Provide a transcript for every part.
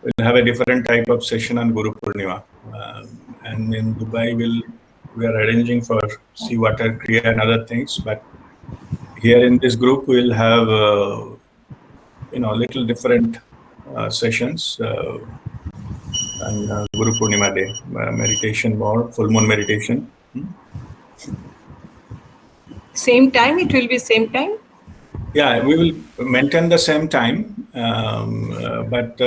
we'll have a different type of session on Guru Purnima. And in Dubai, we are arranging for sea water, Kriya and other things. But here in this group, we'll have, little different sessions on Guru Purnima day, meditation more, full moon meditation. Same time? It will be same time? Yeah, we will maintain the same time, but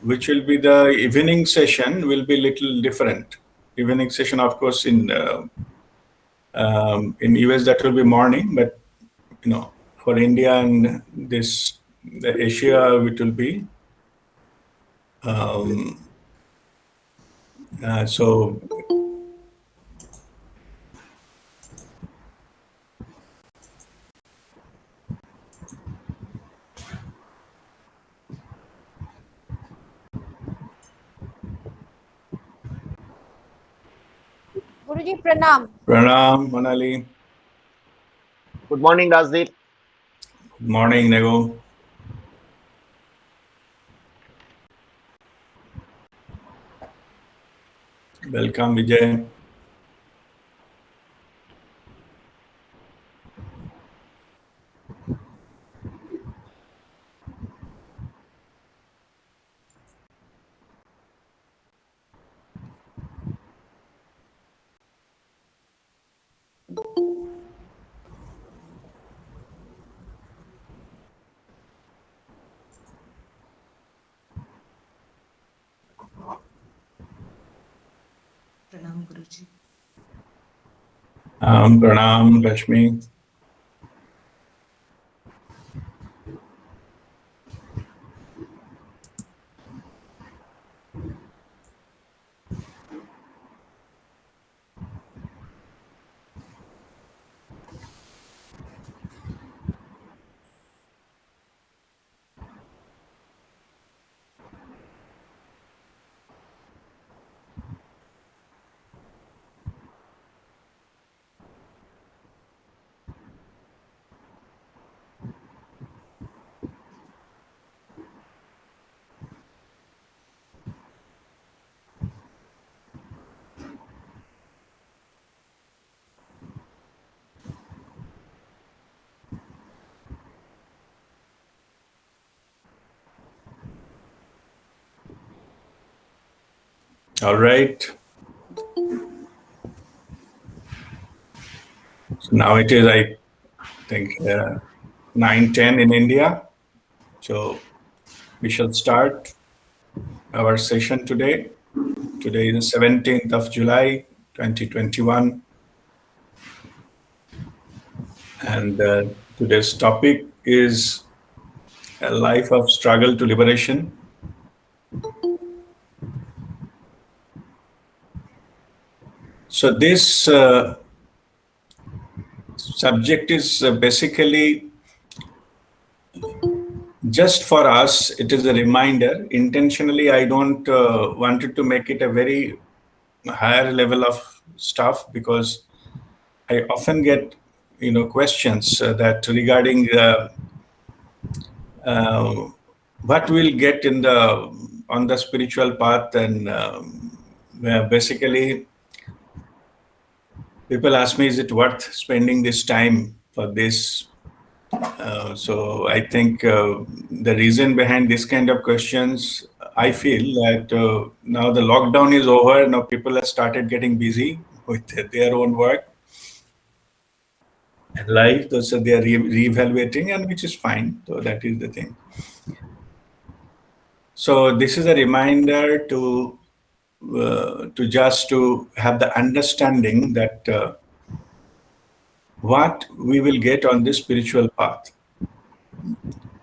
which will be the evening session will be little different. Evening session, of course, in US that will be morning, but for India and the Asia, it will be so. Guruji, pranam. Pranam, Manali. Good morning, Rajdeep. Good morning, Nego. Welcome, Vijay. Pranam, Guruji. Pranam, Rashmi. All right. So now it is, I think, 9:10 in India. So we shall start our session today. Today is the 17th of July, 2021. And today's topic is a life of struggle to liberation. So this subject is basically just for us. It is a reminder. Intentionally, I don't wanted to make it a very higher level of stuff, because I often get questions that regarding what we'll get on the spiritual path, and basically people ask me, is it worth spending this time for this? So I think the reason behind this kind of questions, I feel that now the lockdown is over. Now people have started getting busy with their own work and life. So they are re-evaluating, and which is fine. So that is the thing. So this is a reminder to have the understanding that what we will get on this spiritual path.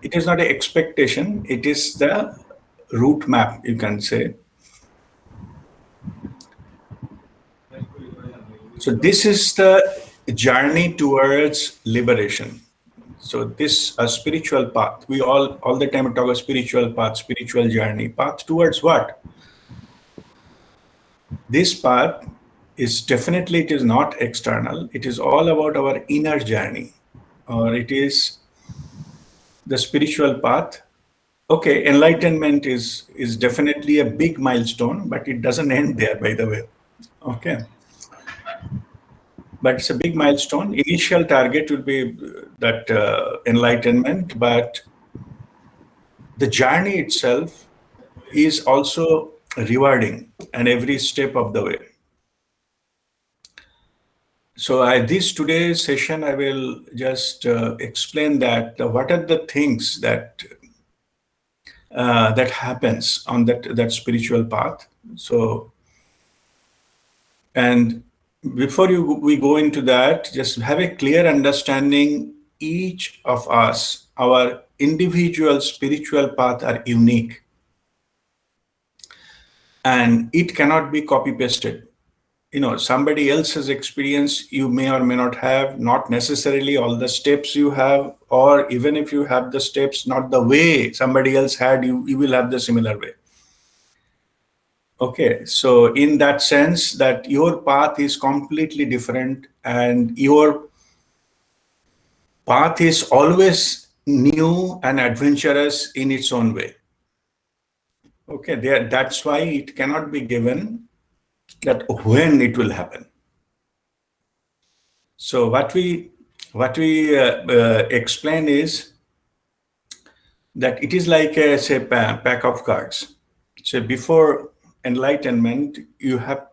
It is not an expectation, it is the route map, you can say. So this is the journey towards liberation. So this a spiritual path. We all the time talk about spiritual path, spiritual journey. Path towards what? This path is definitely, it is not external. It is all about our inner journey, or it is the spiritual path Okay, enlightenment is definitely a big milestone, but it doesn't end there, by the way. Okay, but it's a big milestone. Initial target will be that enlightenment, but the journey itself is also rewarding, and every step of the way. So, this today's session, I will just explain that what are the things that happens on that spiritual path. So, and before we go into that, just have a clear understanding. Each of us, our individual spiritual path are unique, and it cannot be copy pasted. Somebody else's experience you may or may not have, not necessarily all the steps you have, or even if you have the steps, not the way somebody else had, you will have the similar way. Okay, so in that sense, that your path is completely different, and your path is always new and adventurous in its own way. Okay, that's why it cannot be given that when it will happen. So what we explain is that it is like a say pack of cards. So before enlightenment, you have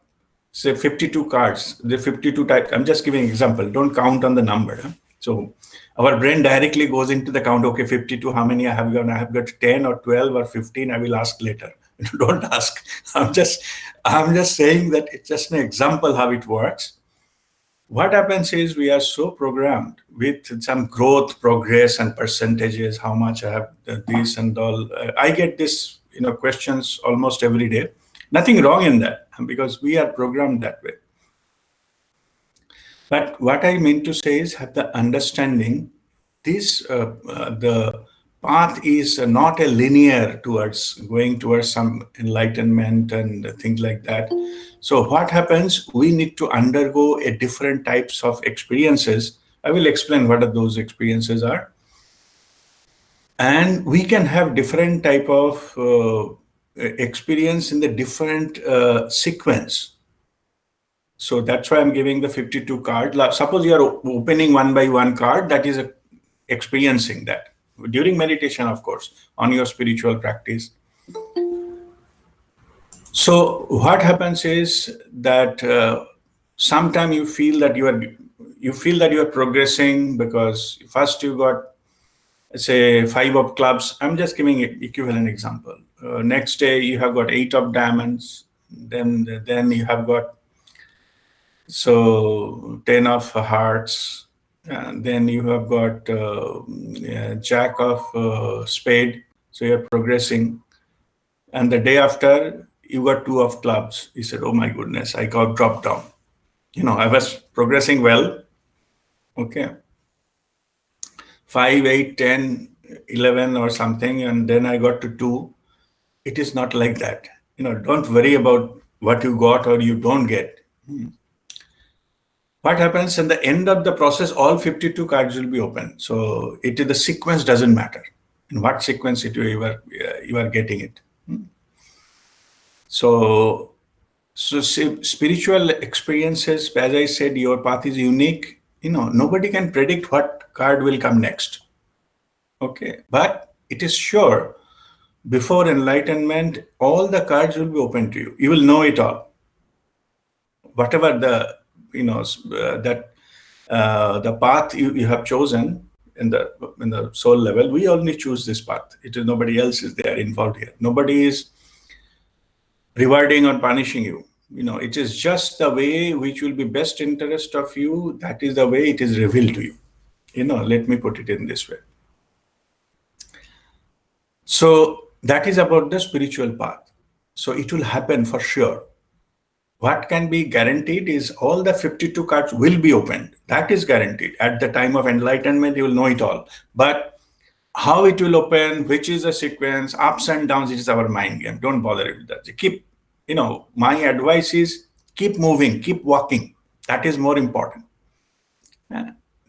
say 52 cards. The 52 types. I'm just giving example. Don't count on the number. Huh? So our brain directly goes into the count. Okay, 52. How many I have got? I have got 10 or 12 or 15. I will ask later. Don't ask. I'm just saying that it's just an example how it works. What happens is we are so programmed with some growth, progress, and percentages. How much I have this and all. I get this, questions almost every day. Nothing wrong in that because we are programmed that way. But what I mean to say is have the understanding. The path is not a linear towards going towards some enlightenment and things like that. So what happens? We need to undergo a different types of experiences. I will explain what are those experiences are, and we can have different type of experience in the different sequence. So that's why I'm giving the 52 card. Suppose you are opening one by one card, that is experiencing that during meditation, of course, on your spiritual practice. So what happens is that sometimes you feel that you are progressing because first you got say 5 of clubs. I'm just giving an equivalent example. Next day you have got 8 of diamonds. Then you have got 10 of hearts. And then you have got jack of spade. So you're progressing. And the day after, you got 2 of clubs. You said, oh my goodness, I got dropped down. I was progressing well. Okay. 5, 8, 10, 11 or something. And then I got to 2. It is not like that. Don't worry about what you got or you don't get. What happens in the end of the process, all 52 cards will be open. So the sequence doesn't matter. In what sequence you are getting it. So spiritual experiences, as I said, your path is unique. Nobody can predict what card will come next. Okay, but it is sure before enlightenment, all the cards will be open to you. You will know it all. Whatever the the path you have chosen in the soul level, we only choose this path. It is nobody else is there involved here. Nobody is rewarding or punishing you. It is just the way which will be best interest of you. That is the way it is revealed to you. Let me put it in this way. So that is about the spiritual path. So it will happen for sure. What can be guaranteed is all the 52 cards will be opened. That is guaranteed. At the time of enlightenment, you will know it all. But how it will open, which is the sequence, ups and downs, it is our mind game. Don't bother with that. My advice is keep moving, keep walking. That is more important.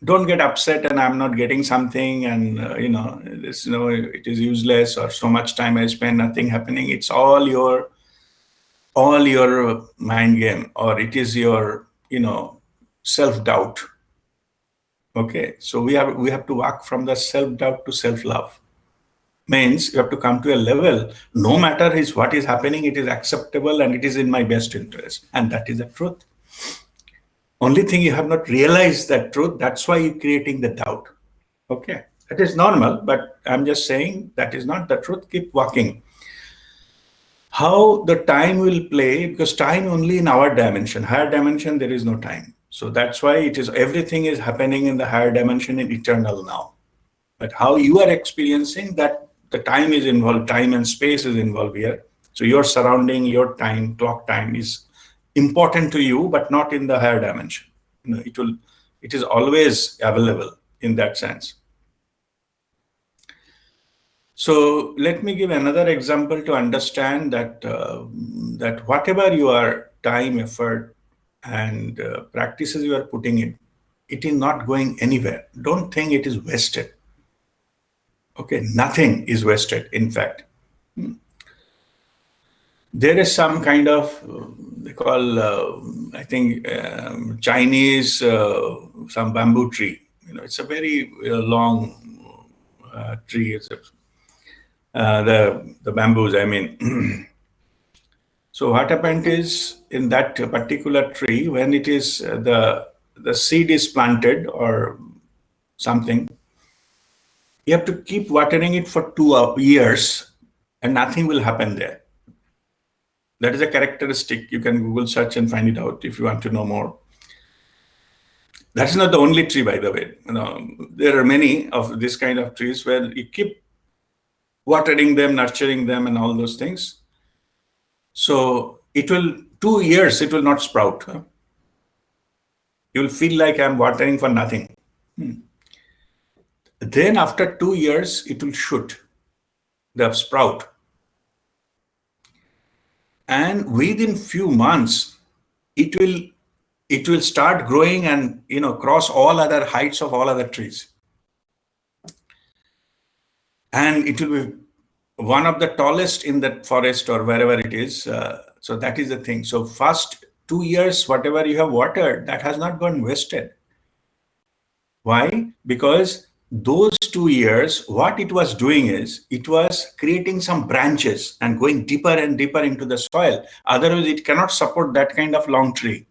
don't get upset and I'm not getting something, and it is useless, or so much time I spend, nothing happening. It's all your mind game, or it is your self-doubt. Okay, so we have to walk from the self-doubt to self-love. Means you have to come to a level, no matter what is happening, it is acceptable and it is in my best interest, and that is the truth. Only thing, you have not realized that truth. That's why you're creating the doubt. Okay, that is normal, but I'm just saying that is not the truth. Keep walking. How the time will play, because time only in our dimension, higher dimension, there is no time. So that's why everything is happening in the higher dimension in eternal now. But how you are experiencing that, the time is involved, time and space is involved here. So your surrounding, your time, clock time is important to you, but not in the higher dimension. It is always available in that sense. So let me give another example to understand that that whatever your time, effort, and practices you are putting in, it is not going anywhere. Don't think it is wasted. Okay, nothing is wasted. In fact, there is some kind of they call I think Chinese some bamboo tree. It's a very long tree. The bamboos, I mean. So what happened is, in that particular tree, when it is the seed is planted or something, you have to keep watering it for 2 years, and nothing will happen there. That is a characteristic. You can Google search and find it out if you want to know more. That's not the only tree, by the way. There are many of this kind of trees where you keep watering them, nurturing them, and all those things. So 2 years, it will not sprout. You will feel like I'm watering for nothing. Then after 2 years, it will shoot the sprout. And within few months, it will start growing and cross all other heights of all other trees. And it will be one of the tallest in that forest or wherever it is. So that is the thing. So first 2 years, whatever you have watered, that has not gone wasted. Why? Because those 2 years, what it was doing is, it was creating some branches and going deeper and deeper into the soil. Otherwise, it cannot support that kind of long tree.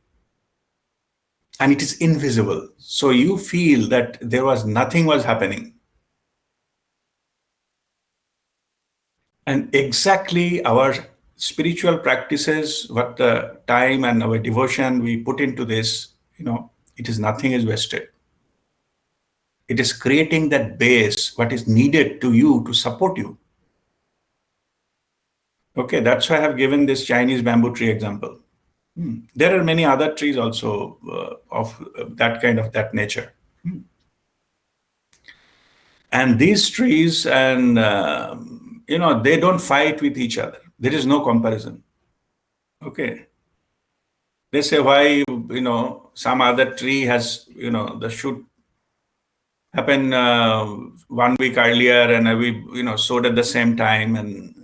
And it is invisible. So you feel that nothing was happening. And exactly our spiritual practices, what the time and our devotion we put into this, nothing is wasted. It is creating that base, what is needed to you to support you. Okay, that's why I have given this Chinese bamboo tree example. There are many other trees also of that nature. And these trees, and they don't fight with each other. There is no comparison. Okay. They say, why, some other tree has, the shoot happened 1 week earlier, and we, sowed at the same time, and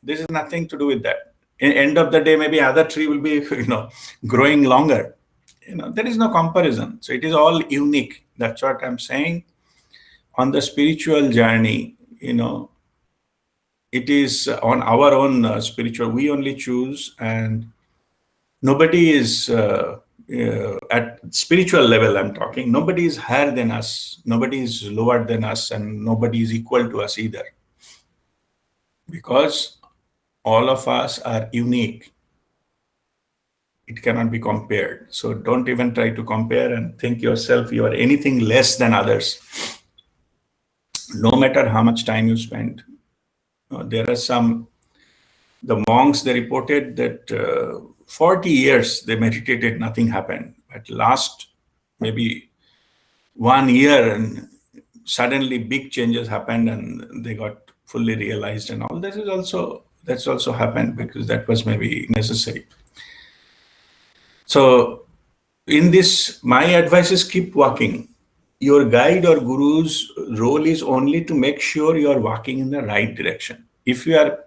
this is nothing to do with that. In end of the day, maybe other tree will be, growing longer. There is no comparison. So it is all unique. That's what I'm saying. On the spiritual journey, it is on our own spiritual. We only choose, and nobody is at spiritual level, I'm talking. Nobody is higher than us. Nobody is lower than us, and nobody is equal to us either. Because all of us are unique. It cannot be compared. So don't even try to compare and think yourself you are anything less than others. No matter how much time you spend. There are the monks, they reported that 40 years they meditated, nothing happened. At last, maybe 1 year, and suddenly big changes happened, and they got fully realized, and all. That's also happened because that was maybe necessary. So in this, my advice is keep walking. your guide or guru's role is only to make sure you are walking in the right direction. If you are,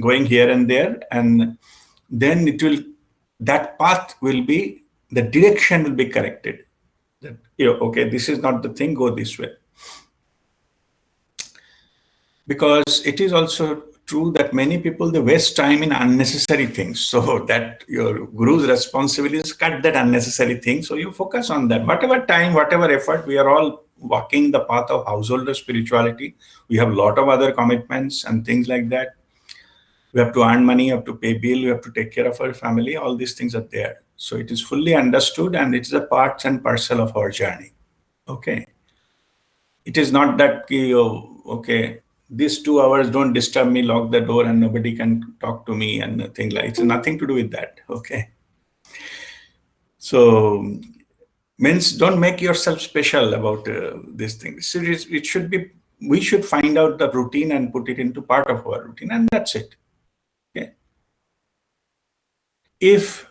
going here and there, and then that path will be, the direction will be corrected. That, okay, this is not the thing, go this way. Because it is also true that many people, they waste time in unnecessary things. So that your guru's responsibility is cut that unnecessary thing. So you focus on that. Whatever time, whatever effort, we are all walking the path of householder spirituality. We have a lot of other commitments and things like that. We have to earn money, we have to pay bill, we have to take care of our family. All these things are there. So it is fully understood, and it is a part and parcel of our journey. Okay. It is not that, okay, these 2 hours don't disturb me, lock the door, and nobody can talk to me and things like. It's nothing to do with that. Okay. So means don't make yourself special about this thing. It should be. We should find out the routine and put it into part of our routine, and that's it. Okay. If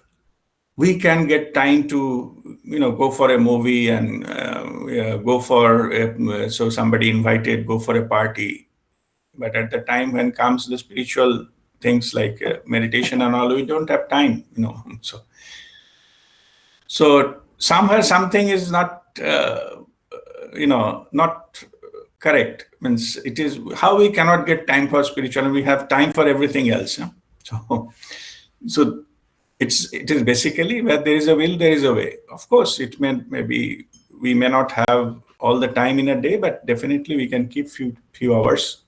we can get time to, go for a movie and go for so somebody invited, go for a party. But at the time when comes the spiritual things like meditation and all, we don't have time, So somewhere something is not, not correct. Means it is how we cannot get time for spiritual, and we have time for everything else. So it is basically where there is a will, there is a way. Of course, it maybe we may not have all the time in a day, but definitely we can keep few hours.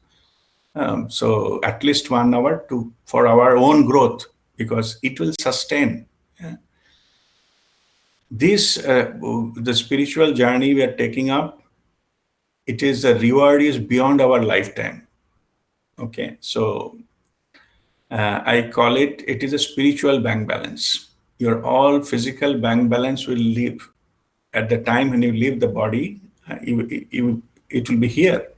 So at least 1 hour for our own growth, because it will sustain. This the spiritual journey we are taking up. It is the reward is beyond our lifetime. Okay, so I call it. It is a spiritual bank balance. Your all physical bank balance will leave at the time when you leave the body. It will be here,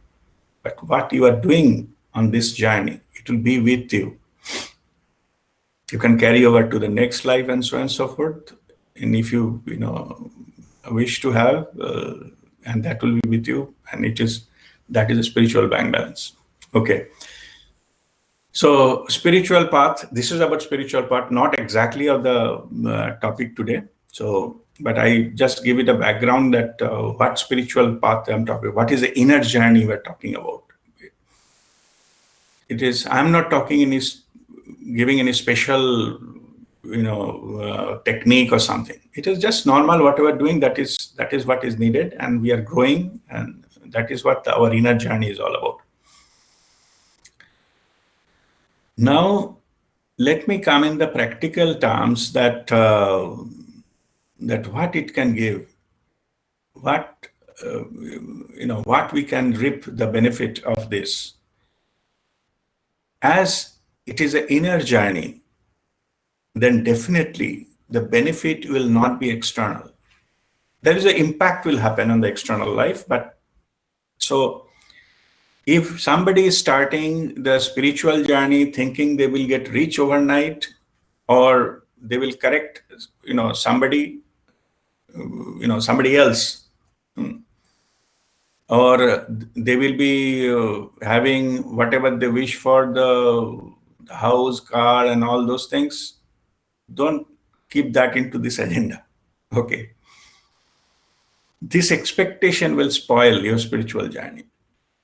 but what you are doing on this journey, it will be with you. You can carry over to the next life and so on and so forth. And if you wish to have, and that will be with you, and that is a spiritual bank balance. Okay. So spiritual path. This is about spiritual path, not exactly of the topic today. So, but I just give it a background that what spiritual path I'm talking about. What is the inner journey we're talking about? It is. I'm not talking giving any special, technique or something. It is just normal. What we're doing, that is what is needed, and we are growing, and that is what our inner journey is all about. Now, let me come in the practical terms that what it can give, what what we can reap the benefit of this. As it is an inner journey, then definitely the benefit will not be external. There is an impact will happen on the external life, but so if somebody is starting the spiritual journey thinking they will get rich overnight, or they will correct, somebody, somebody else, or they will be having whatever they wish for, the house, car, and all those things. Don't keep that into this agenda. Okay. This expectation will spoil your spiritual journey.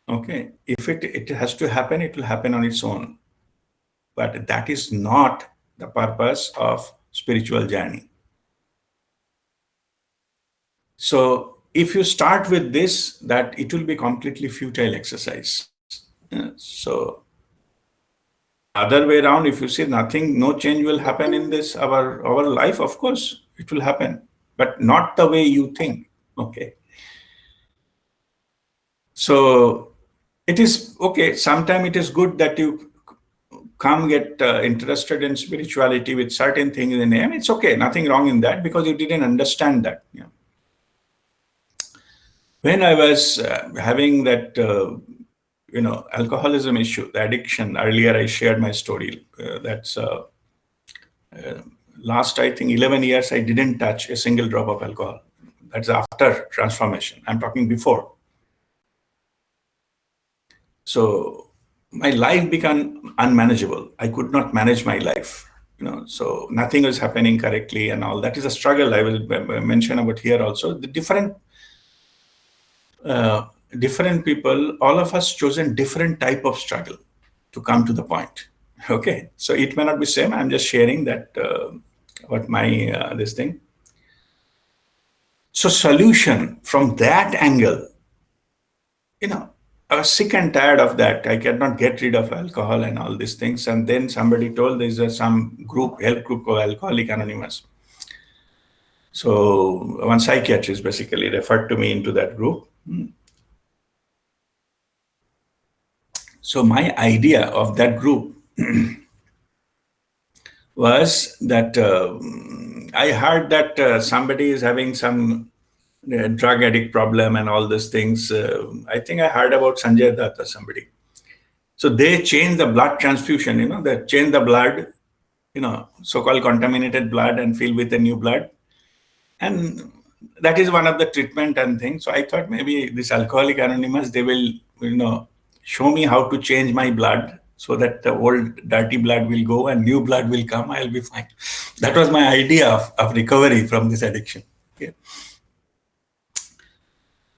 Okay. If it has to happen, it will happen on its own. But that is not the purpose of spiritual journey. So if you start with this, that it will be completely futile exercise. So other way around, if you say nothing, no change will happen in this, our life, of course, it will happen, but not the way you think. Okay. So it is okay. Sometimes it is good that you come get interested in spirituality with certain things in the name. It's okay. Nothing wrong in that, because you didn't understand that. When I was having that, alcoholism issue, the addiction, earlier I shared my story. That's last, I think, 11 years, I didn't touch a single drop of alcohol. That's after transformation. I'm talking before. So my life became unmanageable. I could not manage my life. So nothing was happening correctly and all. That is a struggle I will mention about here also. The different people, all of us chosen different type of struggle to come to the point. Okay, so it may not be same. I'm just sharing that what my this thing. So solution from that angle, I was sick and tired of that. I cannot get rid of alcohol and all these things. And then somebody told there's some help group called Alcoholic Anonymous. So one psychiatrist basically referred to me into that group. So my idea of that group was that I heard that somebody is having some drug addict problem and all these things. I think I heard about Sanjay Dutt or somebody. So they change the blood transfusion, they change the blood, so-called contaminated blood and fill with a new blood. And that is one of the treatment and things. So I thought maybe this Alcoholic Anonymous, they will, show me how to change my blood so that the old dirty blood will go and new blood will come. I'll be fine. That was my idea of recovery from this addiction. Okay.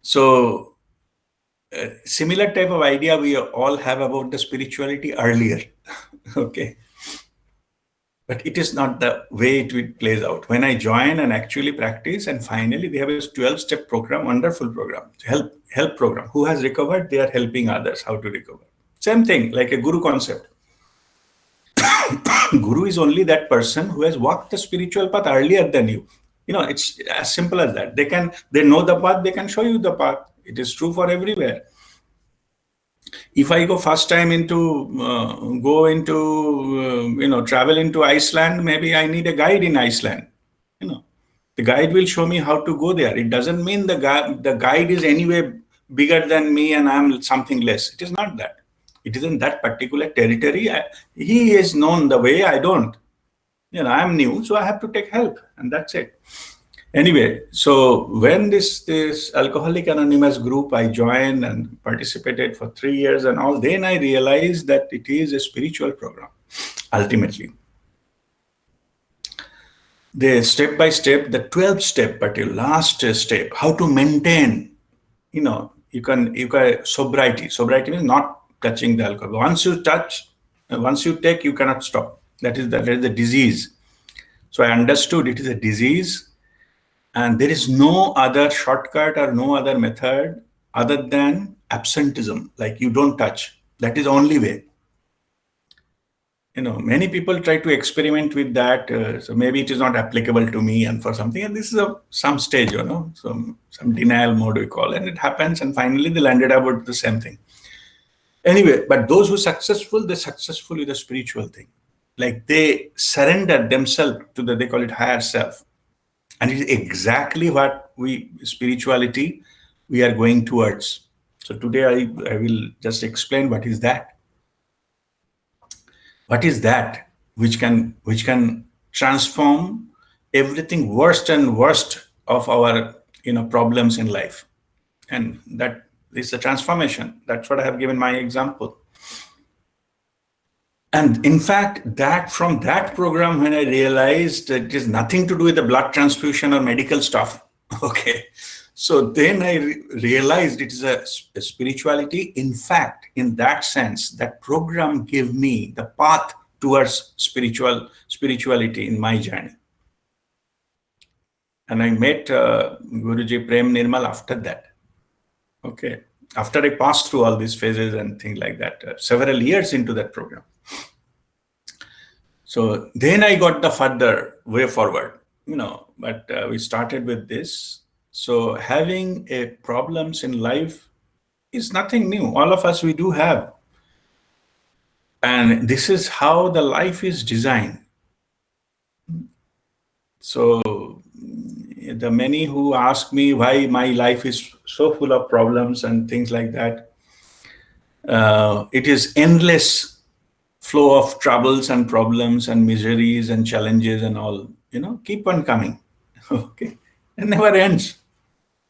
So similar type of idea we all have about the spirituality earlier. Okay. But it is not the way it plays out. When I join and actually practice, and finally they have a 12-step program, wonderful program, help program. Who has recovered, they are helping others how to recover. Same thing, like a guru concept. Guru is only that person who has walked the spiritual path earlier than you. It's as simple as that. They know the path, they can show you the path. It is true for everywhere. If I go first time travel into Iceland, maybe I need a guide in Iceland. The guide will show me how to go there. It doesn't mean the guide is anyway bigger than me and I'm something less. It is not that. It is in that particular territory. He is known the way, I don't. I'm new, so I have to take help, and that's it. Anyway, so when this Alcoholic Anonymous group I joined and participated for 3 years and all, then I realized that it is a spiritual program, ultimately. The step by step, the 12th step, but the last step, how to maintain, you can sobriety. Sobriety means not touching the alcohol. Once you take, you cannot stop. That is the disease. So I understood it is a disease. And there is no other shortcut or no other method other than absenteeism, like you don't touch. That is the only way. Many people try to experiment with that. So maybe it is not applicable to me and for something. And this is some stage, some denial mode we call, and it happens. And finally, they landed up with the same thing. Anyway, but those who are successful, they're successful with the spiritual thing. Like they surrender themselves to they call it higher self. And it is exactly what spirituality we are going towards. So today I will just explain what is that. What is that which can transform everything worst and worst of our problems in life. And that is the transformation. That's what I have given my example. And in fact, from that program, when I realized that it is nothing to do with the blood transfusion or medical stuff, okay. So then I realized it is a spirituality. In fact, in that sense, that program gave me the path towards spirituality in my journey. And I met Guruji Prem Nirmal after that. Okay. After I passed through all these phases and things like that, several years into that program. So then I got the further way forward, but we started with this. So having problems in life is nothing new. All of us, we do have. And this is how the life is designed. So the many who ask me why my life is so full of problems and things like that, it is endless flow of troubles and problems and miseries and challenges and all, keep on coming. Okay. It never ends.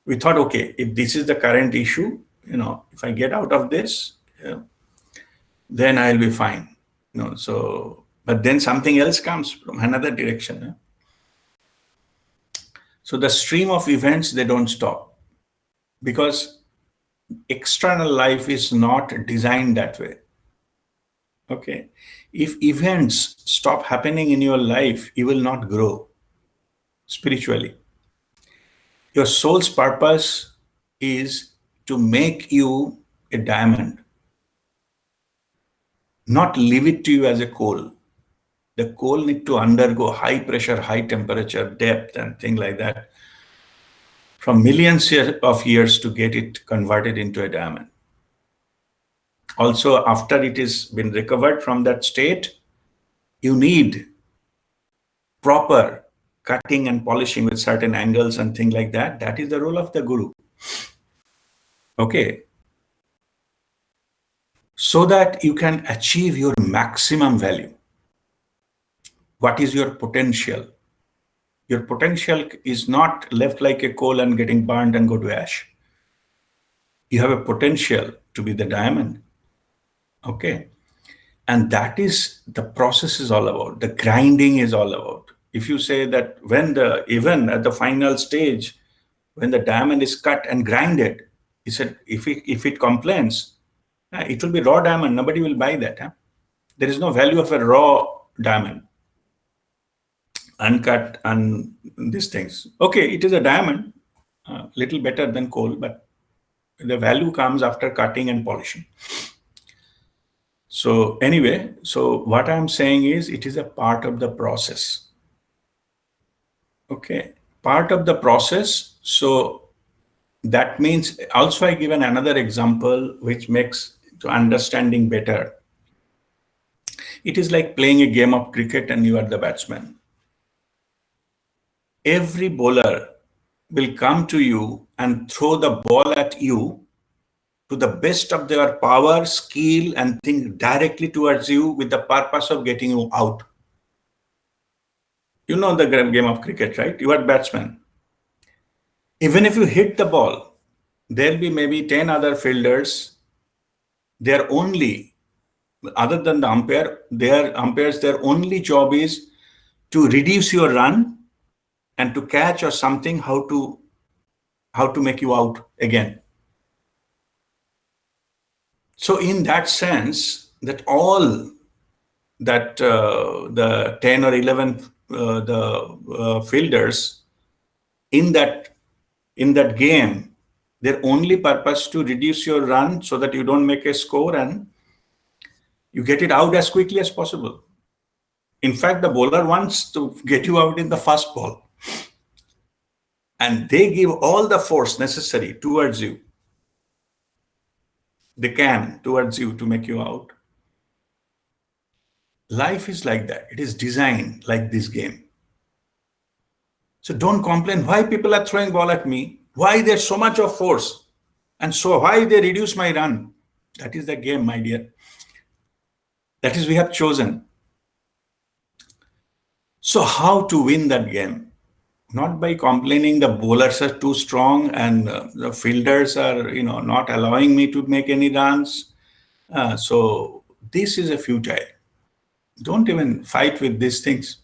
We thought, okay, if this is the current issue, if I get out of this, then I'll be fine. So, but then something else comes from another direction. So the stream of events, they don't stop, because external life is not designed that way. Okay. If events stop happening in your life, you will not grow spiritually. Your soul's purpose is to make you a diamond, not leave it to you as a coal. The coal need to undergo high pressure, high temperature, depth, and things like that from millions of years to get it converted into a diamond. Also, after it has been recovered from that state, you need proper cutting and polishing with certain angles and things like that. That is the role of the guru. Okay. So that you can achieve your maximum value. What is your potential? Your potential is not left like a coal and getting burned and go to ash. You have a potential to be the diamond. Okay. And that is the process is all about. The grinding is all about. If you say that even at the final stage, when the diamond is cut and grinded, he said, if it complains, it will be raw diamond. Nobody will buy that. Huh? There is no value of a raw diamond, uncut and these things. Okay, it is a diamond, little better than coal, but the value comes after cutting and polishing. So anyway, so what I'm saying is it is a part of the process. Okay, part of the process. So that means also I given another example which makes to understanding better. It is like playing a game of cricket and you are the batsman. Every bowler will come to you and throw the ball at you to the best of their power, skill, and think directly towards you with the purpose of getting you out. You know the game of cricket, right? You are batsman. Even if you hit the ball, there'll be maybe 10 other fielders. They're only, other than the umpire, their umpires, their only job is to reduce your run and to catch or something, how to make you out again. So in that sense, that all that the 10 or 11 fielders in that game, their only purpose to reduce your run so that you don't make a score and you get it out as quickly as possible. In fact, the bowler wants to get you out in the first ball. And they give all the force necessary towards you. They can towards you to make you out. Life is like that. It is designed like this game. So don't complain why people are throwing ball at me, why there's so much of force, and so why they reduce my run. That is the game, my dear. That is we have chosen. So how to win that game? Not by complaining the bowlers are too strong and the fielders are, not allowing me to make any runs. So this is a futile. Don't even fight with these things.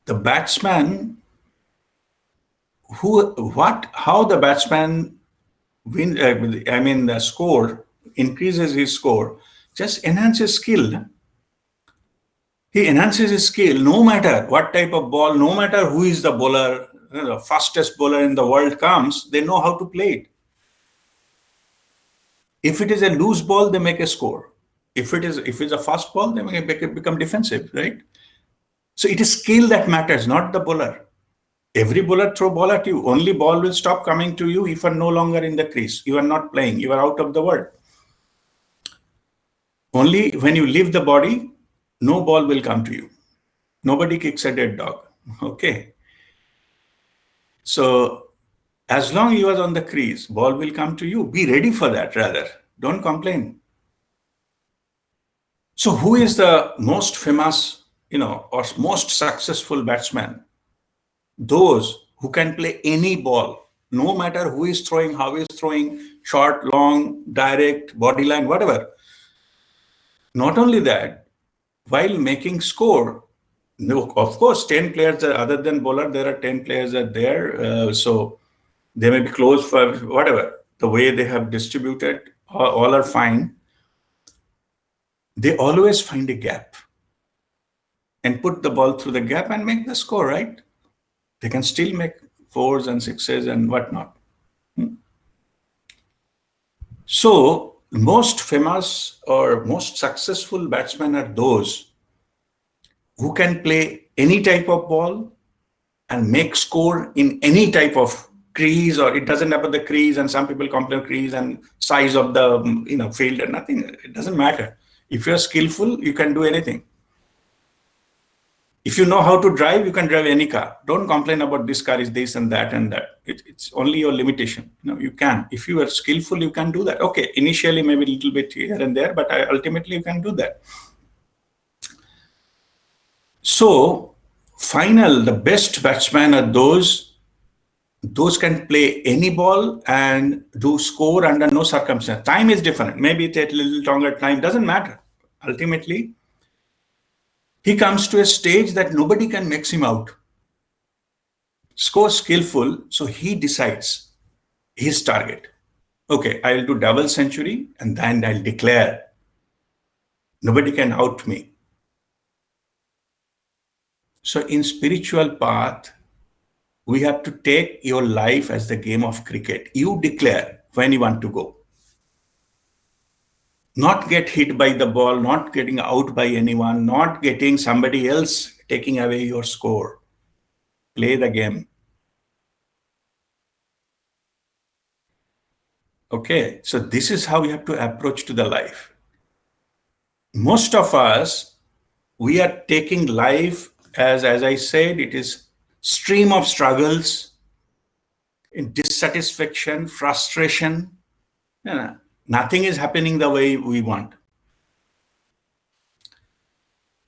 The batsman, how the batsman the score increases his score, just enhances skill. He enhances his skill no matter what type of ball, no matter who is the bowler, the fastest bowler in the world comes, they know how to play it. If it is a loose ball, they make a score. If it's a fast ball, they make it become defensive, right? So it is skill that matters, not the bowler. Every bowler throw ball at you. Only ball will stop coming to you if you are no longer in the crease. You are not playing. You are out of the world. Only when you leave the body, no ball will come to you. Nobody kicks a dead dog. Okay. So as long as you are on the crease, ball will come to you. Be ready for that rather. Don't complain. So who is the most famous, or most successful batsman? Those who can play any ball, no matter who is throwing, how is throwing, short, long, direct, body line, whatever. Not only that, while making score, no, of course, 10 players other than bowler, there are 10 players are there. So they may be close for whatever. The way they have distributed, all are fine. They always find a gap and put the ball through the gap and make the score, right? They can still make fours and sixes and whatnot. So most famous or most successful batsmen are those who can play any type of ball and make score in any type of crease, or it doesn't matter the crease, and some people complain crease and size of the field and nothing. It doesn't matter. If you're skillful, you can do anything. If you know how to drive, you can drive any car. Don't complain about this car is this and that and that. It's only your limitation. You can. If you are skillful, you can do that. Okay, initially maybe a little bit here and there, but ultimately you can do that. So, the best batsmen are those can play any ball and do score under no circumstance. Time is different. Maybe it takes a little longer time. Doesn't matter. Ultimately, he comes to a stage that nobody can max him out. Score skillful, so he decides his target. Okay, I'll do double century and then I'll declare nobody can out me. So in spiritual path, we have to take your life as the game of cricket. You declare when you want to go. Not get hit by the ball, not getting out by anyone, not getting somebody else taking away your score. Play the game. Okay, so this is how you have to approach to the life. Most of us, we are taking life as I said, it is stream of struggles, dissatisfaction, frustration. Nothing is happening the way we want.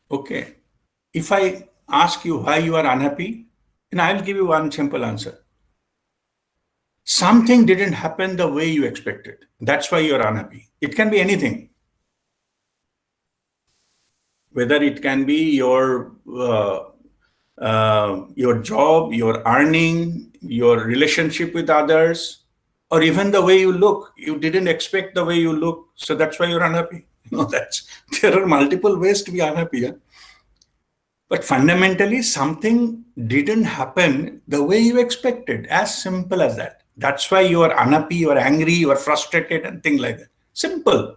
Okay, if I ask you why you are unhappy, and I'll give you one simple answer. Something didn't happen the way you expected. That's why you're unhappy. It can be anything. Whether it can be your job, your earning, your relationship with others, or even the way you look. You didn't expect the way you look, so that's why you're unhappy. There are multiple ways to be unhappy. Yeah? But fundamentally, something didn't happen the way you expected. As simple as that. That's why you are unhappy, you are angry, you are frustrated, and things like that. Simple.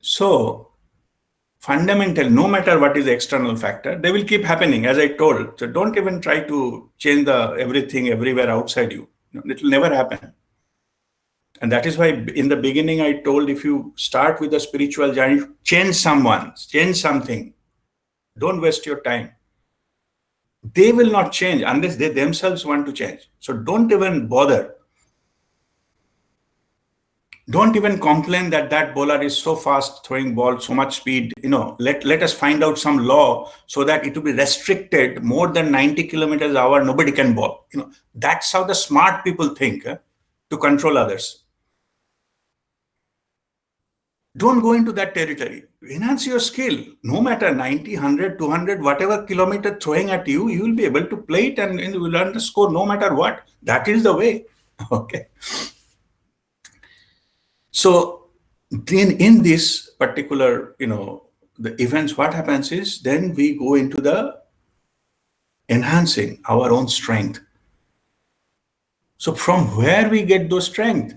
So, fundamental, no matter what is the external factor, they will keep happening, as I told. So don't even try to change everything everywhere outside you. It will never happen. And that is why in the beginning I told, if you start with a spiritual journey, change someone, change something. Don't waste your time. They will not change unless they themselves want to change. So don't even bother. Don't even complain that bowler is so fast throwing ball, so much speed. Let us find out some law so that it will be restricted more than 90 kilometers an hour. Nobody can bowl. That's how the smart people think to control others. Don't go into that territory. Enhance your skill. No matter 90, 100, 200, whatever kilometer throwing at you, you will be able to play it and you will learn the score no matter what. That is the way. Okay. So then in this particular, the events, what happens is then we go into the enhancing our own strength. So from where we get those strength?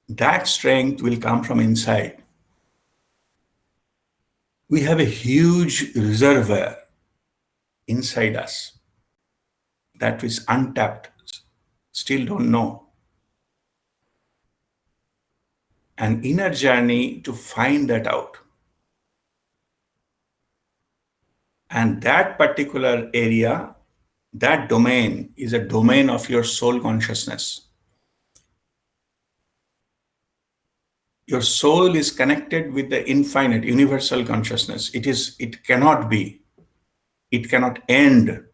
That strength will come from inside. We have a huge reservoir inside us that is untapped, still don't know. An inner journey to find that out. And that particular area, that domain is a domain of your soul consciousness. Your soul is connected with the infinite, universal consciousness. It cannot be It cannot end.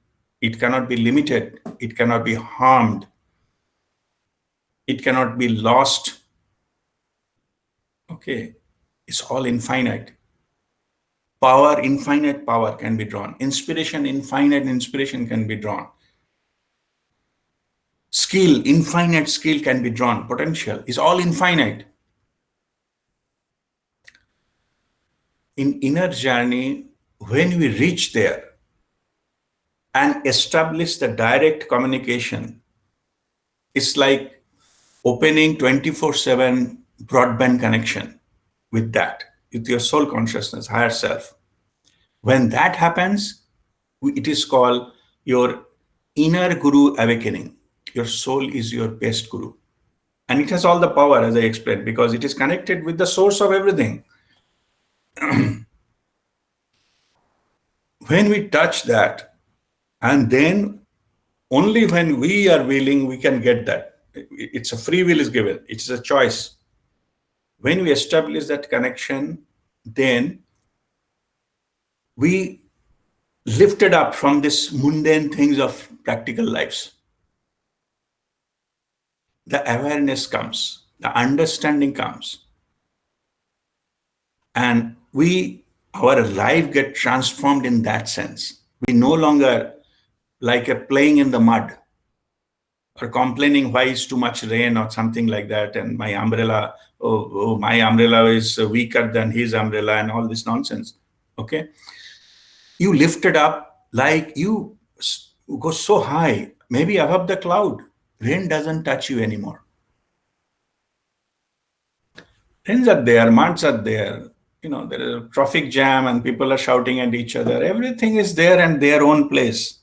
It cannot be limited. It cannot be harmed. It cannot be lost. Okay, it's all infinite. Power, infinite power can be drawn. Inspiration, infinite inspiration can be drawn. Skill, infinite skill can be drawn. Potential is all infinite. In inner journey, when we reach there and establish the direct communication, it's like opening 24/7 broadband connection with that, with your soul consciousness, higher self. When that happens, it is called your inner guru awakening. Your soul is your best guru. And it has all the power, as I explained, because it is connected with the source of everything. When we touch that, and then only when we are willing, we can get that. It's a free will is given. It's a choice. When we establish that connection, then we lifted up from this mundane things of practical lives. The awareness comes, the understanding comes, and our life gets transformed in that sense. We no longer like a playing in the mud or complaining why is too much rain or something like that, and my umbrella, my umbrella is weaker than his umbrella, and all this nonsense. Okay, you lifted up, like you go so high, maybe above the cloud. Rain doesn't touch you anymore. Rains are there, muds are there. There is a traffic jam and people are shouting at each other. Everything is there and their own place.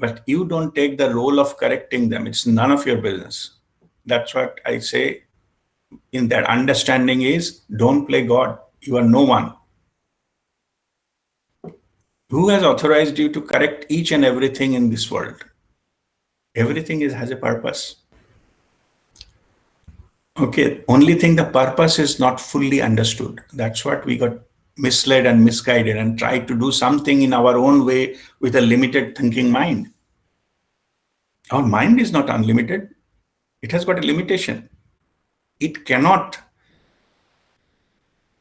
But you don't take the role of correcting them. It's none of your business. That's what I say in that understanding is, don't play God. You are no one. Who has authorized you to correct each and everything in this world? Everything has a purpose. Okay, only thing, the purpose is not fully understood. That's what we got misled and misguided and tried to do something in our own way with a limited thinking mind. Our mind is not unlimited. It has got a limitation. It cannot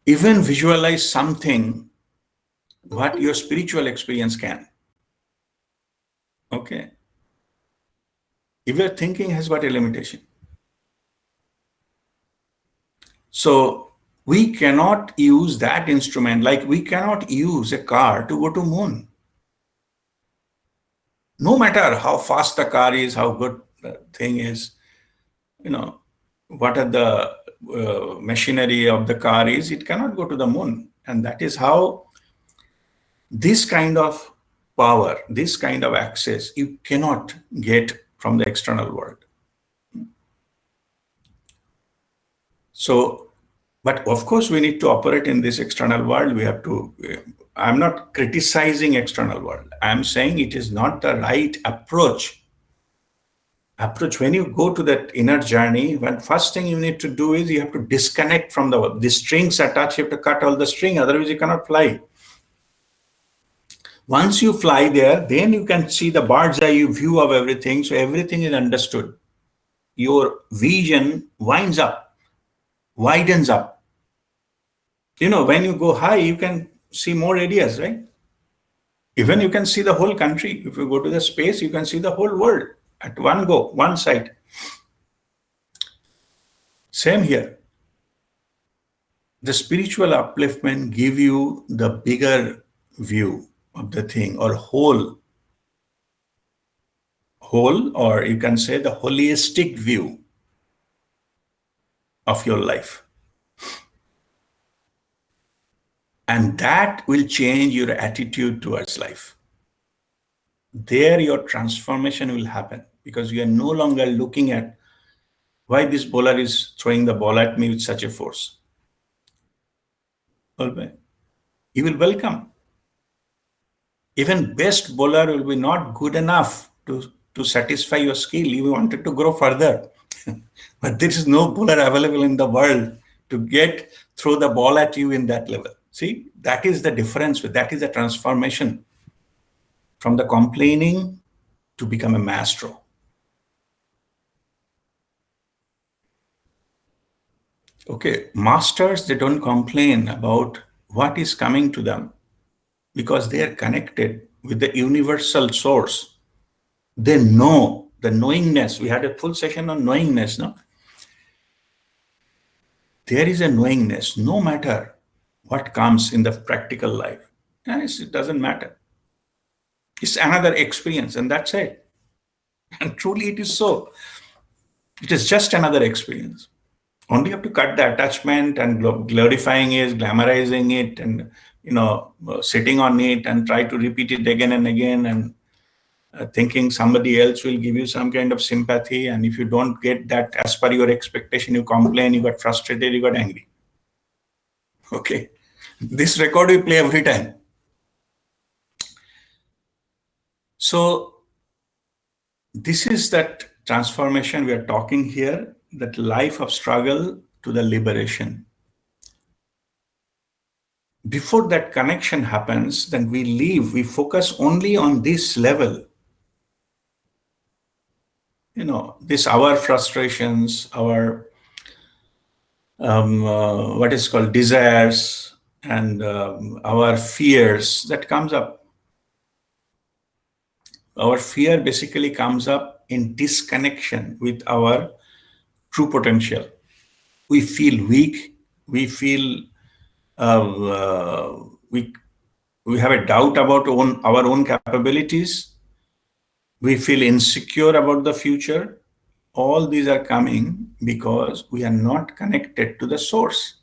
even visualize something what your spiritual experience can. Okay. If your thinking has got a limitation. So we cannot use that instrument, like we cannot use a car to go to moon. No matter how fast the car is, how good the thing is, what are the machinery of the car is, it cannot go to the moon. And that is how this kind of power, this kind of access, you cannot get from the external world. So, but of course, we need to operate in this external world. We have to, I'm not criticizing external world. I'm saying it is not the right approach. When you go to that inner journey, when first thing you need to do is you have to disconnect from the strings attached. You have to cut all the string, otherwise you cannot fly. Once you fly there, then you can see the bird's eye view of everything. So everything is understood. Your vision widens up. When you go high, you can see more areas, right? Even you can see the whole country. If you go to the space, you can see the whole world at one go, one site. Same here. The spiritual upliftment give you the bigger view of the thing, or whole, or you can say the holistic view of your life. And that will change your attitude towards life. There your transformation will happen, because you are no longer looking at why this bowler is throwing the ball at me with such a force. You will welcome. Even best bowler will be not good enough to satisfy your skill. You wanted to grow further. But there is no bowler available in the world to throw the ball at you in that level. See, that is the difference. That is the transformation from the complaining to become a maestro. Okay, masters, they don't complain about what is coming to them because they are connected with the universal source. They know the knowingness. We had a full session on knowingness, no? There is a knowingness, no matter what comes in the practical life. Yes, it doesn't matter. It's another experience, and that's it. And truly, it is so. It is just another experience. Only have to cut the attachment and glorifying it, glamorizing it, and sitting on it and try to repeat it again and again, and thinking somebody else will give you some kind of sympathy. And if you don't get that as per your expectation, you complain, you got frustrated, you got angry. Okay, this record we play every time. So this is that transformation we are talking here, that life of struggle to the liberation. Before that connection happens, then we focus only on this level. This our frustrations, our what is called desires, and our fears that comes up. Our fear basically comes up in disconnection with our true potential. We feel weak. We feel we have a doubt about our own capabilities. We feel insecure about the future. All these are coming because we are not connected to the source.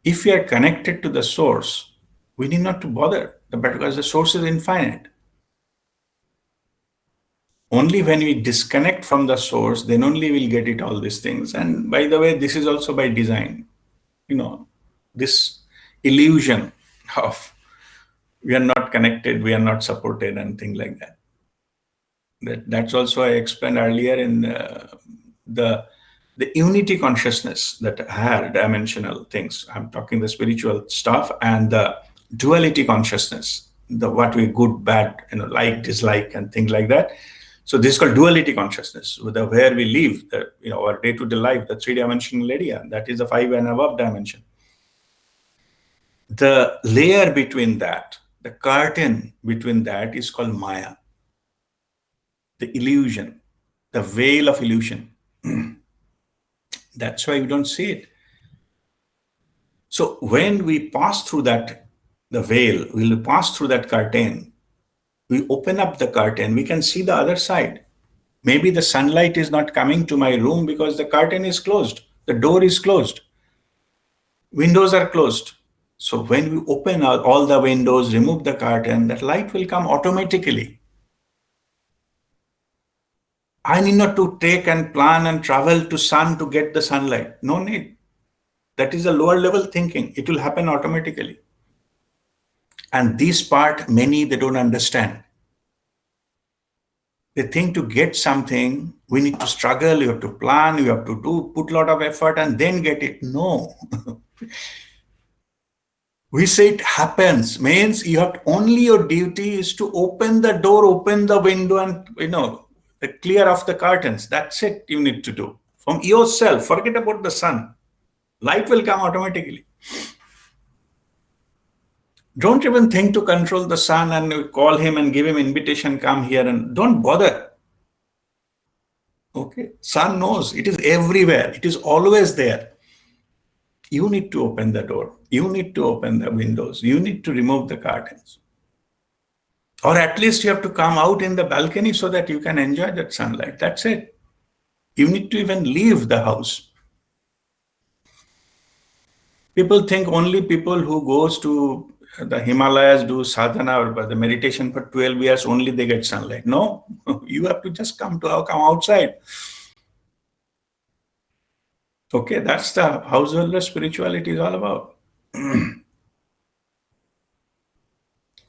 If we are connected to the source, we need not to bother because the source is infinite. Only when we disconnect from the source, then only we'll get it all these things. And by the way, this is also by design. This illusion of we are not connected, we are not supported, and things like that. That's also I explained earlier in the unity consciousness, that higher dimensional things. I'm talking the spiritual stuff, and the duality consciousness, the what we good, bad, like, dislike, and things like that. So this is called duality consciousness, where we live, our day-to-day life, the three-dimensional area, that is the 5 and above dimension. The layer between that, the curtain between that is called Maya, the illusion, the veil of illusion. That's why we don't see it. So when we pass through that, the veil, we'll pass through that curtain, we open up the curtain, we can see the other side. Maybe the sunlight is not coming to my room because the curtain is closed, the door is closed, windows are closed. So when we open all the windows, remove the curtain, that light will come automatically. I need not to take and plan and travel to sun to get the sunlight. No need. That is a lower level thinking. It will happen automatically. And this part, many, they don't understand. They think to get something, we need to struggle, you have to plan, you have to put a lot of effort and then get it. No. We say it happens, means you have only your duty is to open the door, open the window, and clear off the curtains. That's it you need to do. From yourself, forget about the sun. Light will come automatically. Don't even think to control the sun and call him and give him invitation, come here, and don't bother. Okay, sun knows, it is everywhere. It is always there. You need to open the door. You need to open the windows. You need to remove the curtains. Or at least you have to come out in the balcony so that you can enjoy that sunlight. That's it. You need to even leave the house. People think only people who goes to the Himalayas do sadhana or the meditation for 12 years, only they get sunlight. No, you have to just come outside. Okay, that's the householder spirituality is all about.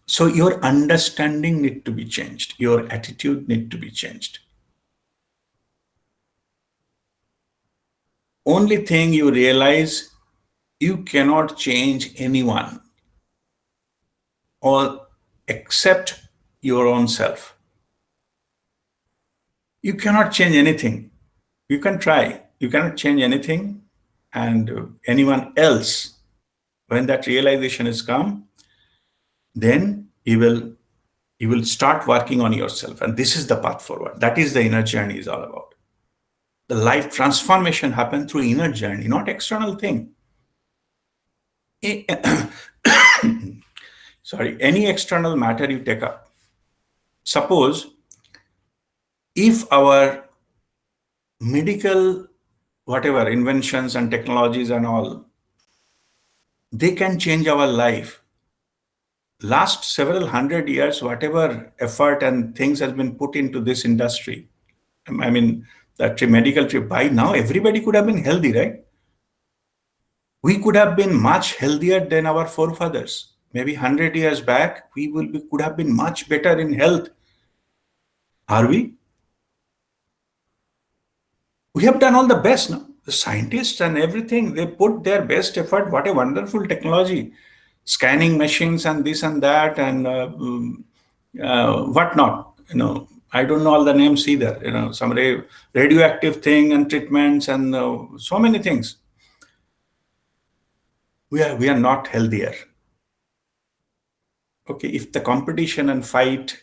So your understanding need to be changed. Your attitude need to be changed. Only thing you realize you cannot change anyone or except your own self. You cannot change anything. You can try. You cannot change anything and anyone else. When that realization is come, then you will start working on yourself. And this is the path forward. That is the inner journey is all about. The life transformation happens through inner journey, not external thing. Sorry, any external matter you take up. Suppose if our medical, whatever, inventions and technologies and all, they can change our life. Last several hundred years, whatever effort and things has been put into this industry, I mean, that medical trip, by now, everybody could have been healthy, right? We could have been much healthier than our forefathers. Maybe 100 years back, could have been much better in health. Are we? We have done all the best now. The scientists and everything, they put their best effort. What a wonderful technology. Scanning machines and this and that and whatnot. I don't know all the names either. Some radioactive thing and treatments and so many things. We are not healthier. Okay, if the competition and fight,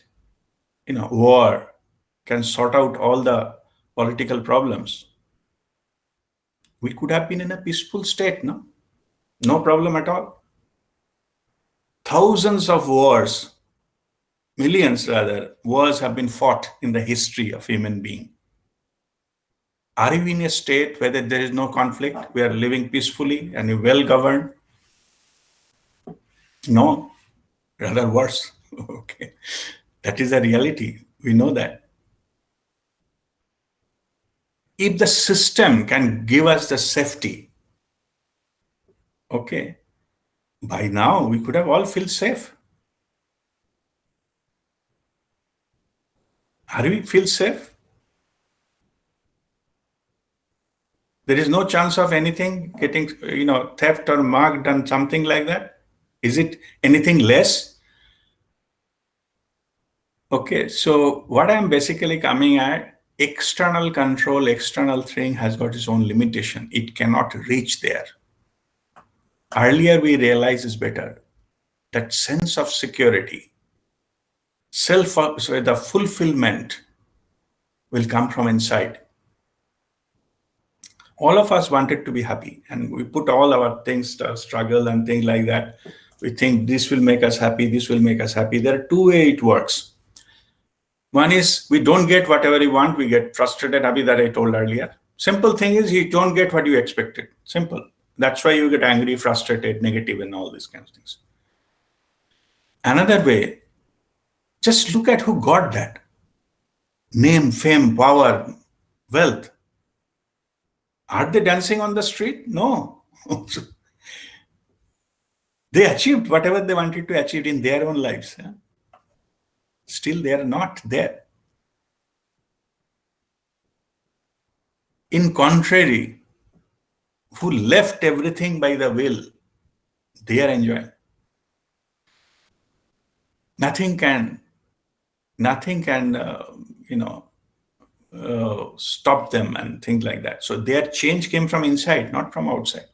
war can sort out all the political problems, we could have been in a peaceful state, no? No problem at all. Thousands of wars, millions rather, wars have been fought in the history of human being. Are we in a state where there is no conflict? We are living peacefully and well governed? No, rather worse. Okay, that is the reality. We know that. If the system can give us the safety, okay, by now we could have all feel safe. Are we feel safe? There is no chance of anything getting, theft or mugged and something like that. Is it anything less? Okay, so what I'm basically coming at, external control, external thing has got its own limitation. It cannot reach there. Earlier we realized is better. That sense of security, so the fulfillment will come from inside. All of us wanted to be happy, and we put all our things, struggle and things like that. We think this will make us happy, this will make us happy. There are two ways it works. One is we don't get whatever we want, we get frustrated, happy, that I told earlier. Simple thing is you don't get what you expected. Simple. That's why you get angry, frustrated, negative, and all these kinds of things. Another way, just look at who got that. Name, fame, power, wealth. Are they dancing on the street? No. They achieved whatever they wanted to achieve in their own lives. Still, they are not there. In contrary, who left everything by the will, they are enjoying. Nothing can stop them and things like that. So their change came from inside, not from outside.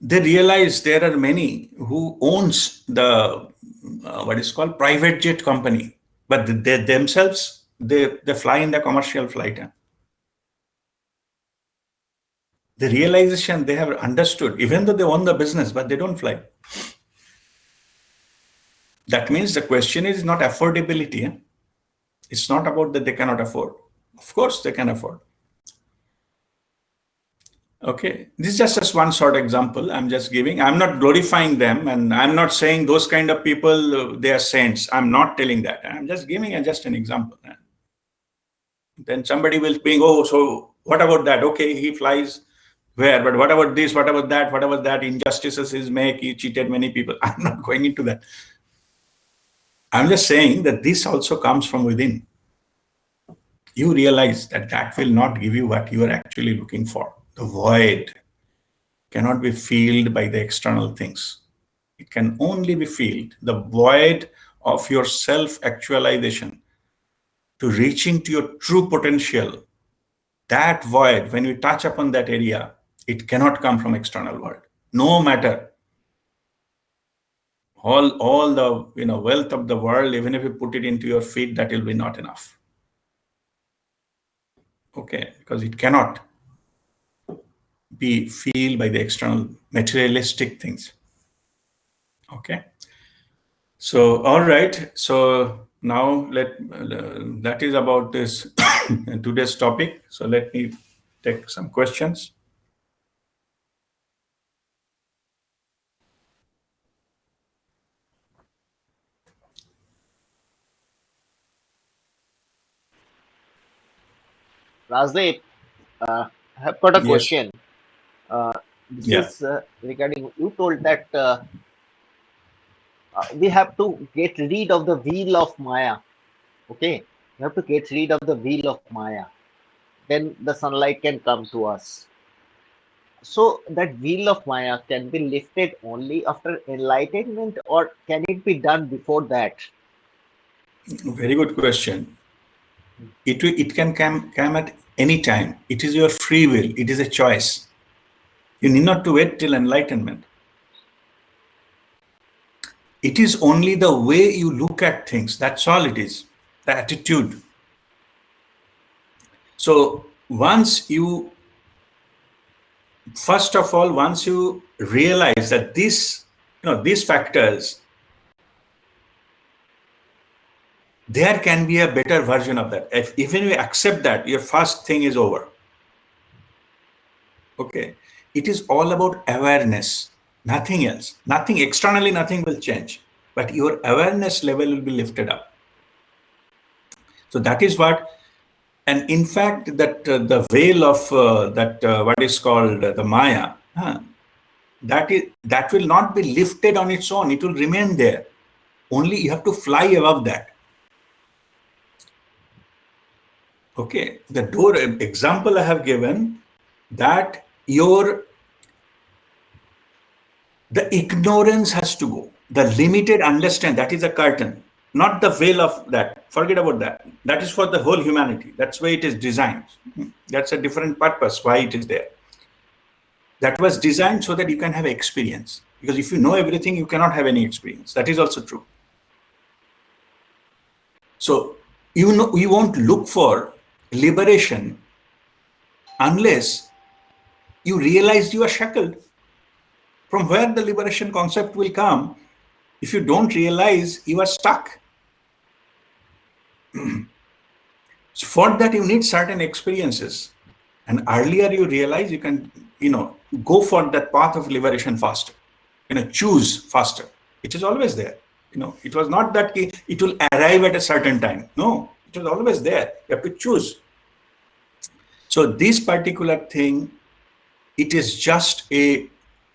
They realize there are many who owns the what is called private jet company, but they themselves they fly in the commercial flight. The realization they have understood, even though they own the business, but they don't fly. That means the question is not affordability. It's not about that they cannot afford. Of course, they can afford. Okay, this is just one short example I'm just giving. I'm not glorifying them, and I'm not saying those kind of people, they are saints. I'm not telling that. I'm just giving just an example. Then somebody will think, oh, so what about that? Okay, he flies where? But what about this? What about that? What about that? Injustices he make, he cheated many people. I'm not going into that. I'm just saying that this also comes from within. you realize that that will not give you what you are actually looking for. The void cannot be filled by the external things. It can only be filled, the void of your self-actualization to reaching to your true potential. That void, when you touch upon that area, it cannot come from external world. No matter all the wealth of the world, even if you put it into your feet, that will be not enough. Okay, because it cannot be filled by the external materialistic things. Okay. So, all right. So now that is about this today's topic. So let me take some questions. Rajdeep, I have got a Yes. question. This Yeah. is regarding you told that we have to get rid of the wheel of Maya. Okay, we have to get rid of the wheel of Maya. Then the sunlight can come to us. So that wheel of Maya can be lifted only after enlightenment, or can it be done before that? Very good question. It can come at any time. It is your free will. It is a choice. You need not to wait till enlightenment. It is only the way you look at things. That's all it is. The attitude. So first of all, once you realize that these factors, there can be a better version of that. If even you accept that, your first thing is over. Okay. It is all about awareness, nothing else. Nothing externally, nothing will change. But your awareness level will be lifted up. So that is what, and in fact, that the veil of what is called the Maya, that will not be lifted on its own. It will remain there. Only you have to fly above that. Okay, the door example I have given, that the ignorance has to go. The limited understand, that is a curtain, not the veil of that. Forget about that. That is for the whole humanity. That's why it is designed. That's a different purpose why it is there. That was designed so that you can have experience. Because if you know everything, you cannot have any experience. That is also true. So you won't look for liberation unless you realize you are shackled. From where the liberation concept will come, if you don't realize you are stuck. So for that, you need certain experiences. And earlier you realize you can, go for that path of liberation faster, choose faster. It is always there. It was not that it will arrive at a certain time. No, it was always there. You have to choose. So this particular thing, it is just a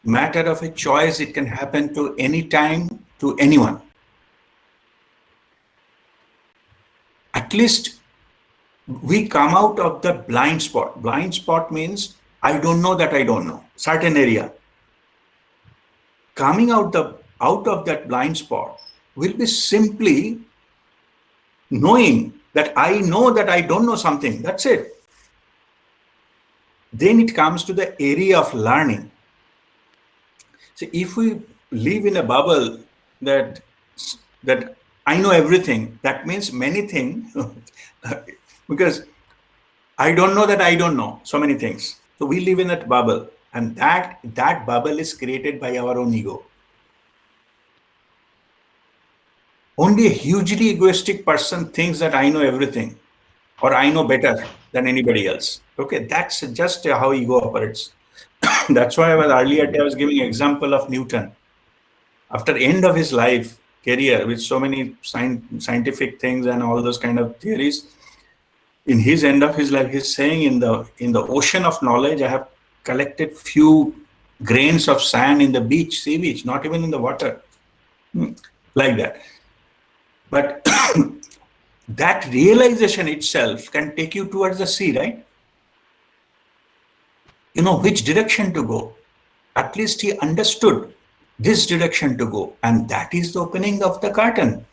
matter of a choice. It can happen to any time, to anyone. At least we come out of the blind spot. Blind spot means I don't know that I don't know. Certain area. Coming out of that blind spot will be simply knowing that I know that I don't know something. That's it. Then it comes to the area of learning. So if we live in a bubble that I know everything, that means many things, because I don't know that I don't know so many things. So we live in that bubble, and that bubble is created by our own ego. Only a hugely egoistic person thinks that I know everything, or I know better than anybody else. Okay, that's just how ego operates. That's why I was giving an example of Newton. After end of his life career with so many scientific things and all those kind of theories, in his end of his life, he's saying, in the ocean of knowledge, I have collected few grains of sand in the sea beach, not even in the water, like that. But that realization itself can take you towards the sea, right? You know which direction to go. At least he understood this direction to go, and that is the opening of the curtain.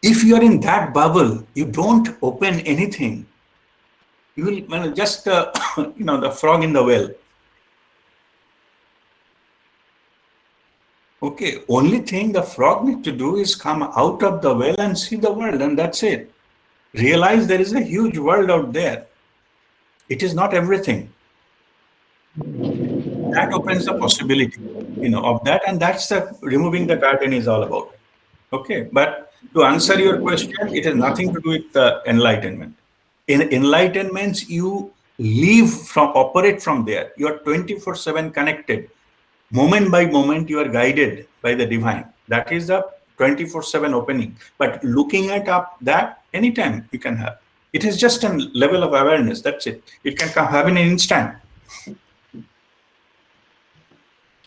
If you are in that bubble, you don't open anything. You will, well, just the frog in the well. Okay, only thing the frog needs to do is come out of the well and see the world, and that's it. Realize there is a huge world out there. It is not everything. That opens the possibility, of that, and that's the removing the curtain is all about. Okay, but to answer your question, it has nothing to do with enlightenment. In enlightenment, you operate from there. You are 24/7 connected. Moment by moment, you are guided by the divine. That is the 24/7 opening. But looking at up that anytime you can have. It is just a level of awareness. That's it. It can happen in an instant.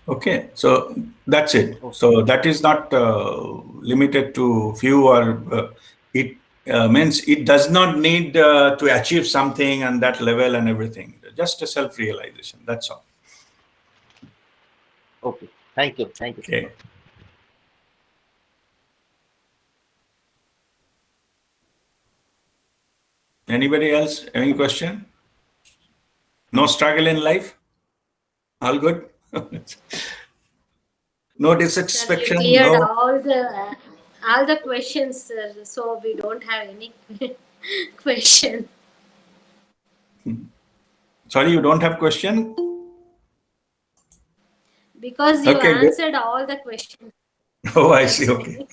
Okay, so that's it. So that is not limited to few, or it means it does not need to achieve something and that level and everything. Just a self-realization. That's all. Okay. Thank you. Thank you so Okay. much. Anybody else? Any question? No struggle in life? All good? No Sir, you dissatisfaction? cleared No. all the questions, sir. So we don't have any question. Sorry, you don't have question? Because you Okay, good. answered all the questions. Oh, I That's see. Okay. why.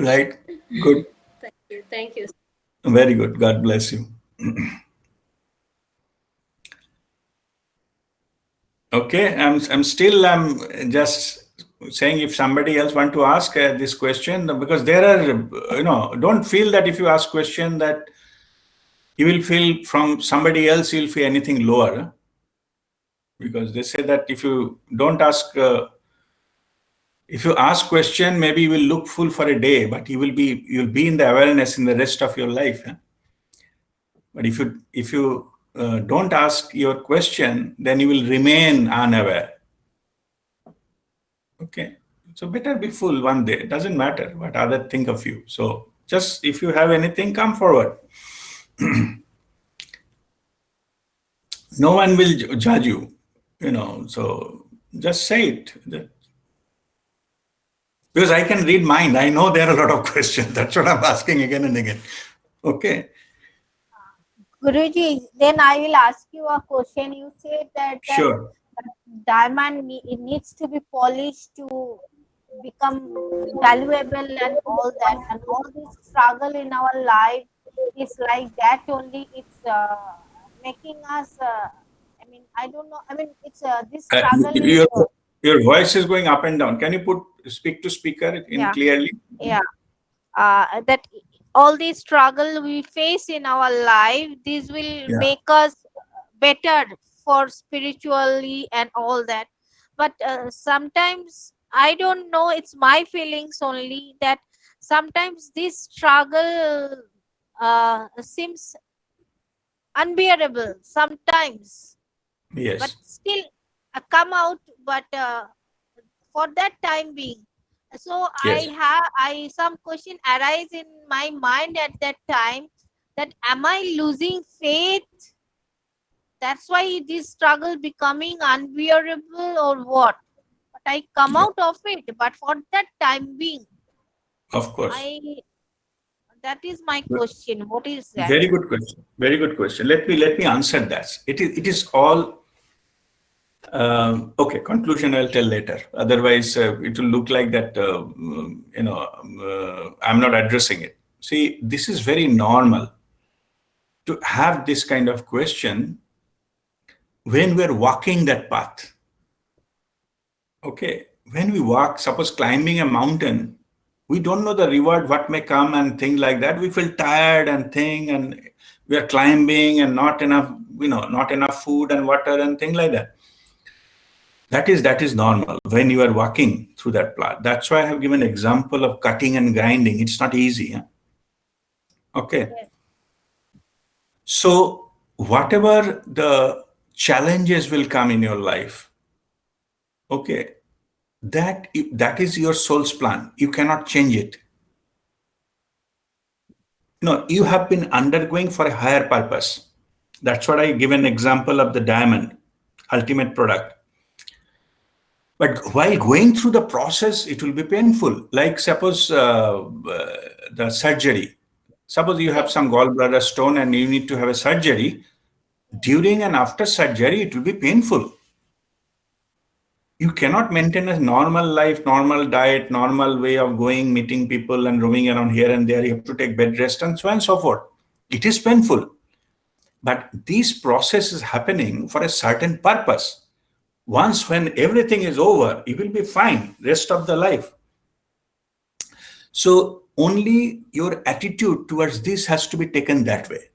Right. Good. Thank you. Thank you. Very good. God bless you. Okay, I'm still just saying if somebody else want to ask this question, because there are don't feel that if you ask question that you will feel from somebody else you'll feel anything lower, because they say that if you don't ask if you ask question, maybe you will look full for a day, but you'll be in the awareness in the rest of your life. But if you don't ask your question, then you will remain unaware. Okay, so better be full one day. It doesn't matter what other think of you. So just if you have anything, come forward. No one will judge you, So just say it. Because I can read mind. I know there are a lot of questions. That's what I'm asking again and again. Okay. Guruji, then I will ask you a question. You said that Sure. diamond it needs to be polished to become valuable and all that, and all this struggle in our life is like that only. It's making us. I mean, I don't know. I mean, it's this Uh, struggle is. your, your voice is going up and down. Can you speak to speaker in Yeah, clearly? yeah. That all the struggle we face in our life, this will Yeah. make us better for spiritually and all that. But sometimes I don't know, it's my feelings only that sometimes this struggle seems unbearable sometimes, but Yes. still come out, but for that time being. So Yes. I some question arise in my mind at that time, that am I losing faith? That's why this struggle becoming unbearable or what? But I come Yeah. out of it. But for that time being, Of course. I that is my question. What is that? Very good question. Very good question. Let me answer that. It is all okay. Conclusion I'll tell later. Otherwise, it will look like that. I'm not addressing it. See, this is very normal to have this kind of question when we're walking that path. Okay, when we walk, suppose climbing a mountain, we don't know the reward, what may come and things like that. We feel tired and we are climbing and not enough food and water and things like that. That is normal when you are walking through through that path. That's why I have given example of cutting and grinding. It's not easy. Yeah? Okay. Yes. So whatever the challenges will come in your life, okay, that is your soul's plan. You cannot change it. No, you have been undergoing for a higher purpose. That's what I give an example of the diamond, ultimate product. But while going through the process, it will be painful. Like suppose the surgery. Suppose you have Yes. some gallbladder stone and you need to have a surgery. During and after surgery, it will be painful. You cannot maintain a normal life, normal diet, normal way of going, meeting people and roaming around here and there. You have to take bed rest and so on and so forth. It is painful. But this process is happening for a certain purpose. Once when everything is over, you will be fine rest of the life. So only your attitude towards this has to be taken that way.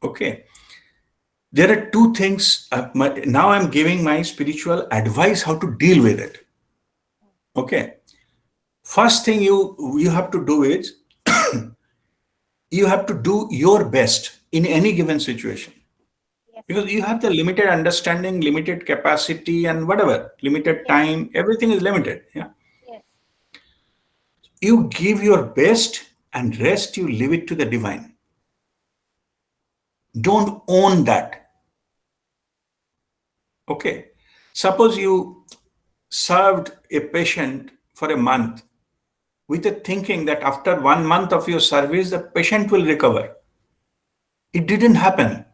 Okay. There are two things. Now I'm giving my spiritual advice how to deal with it. Okay. First thing you have to do is you have to do your best in any given situation. Yes. Because you have the limited understanding, limited capacity, and whatever, limited Yes. time, everything is limited. Yeah. Yes. You give your best and rest you leave it to the divine. Don't own that. Okay. Suppose you served a patient for a month with the thinking that after 1 month of your service, the patient will recover. It didn't happen.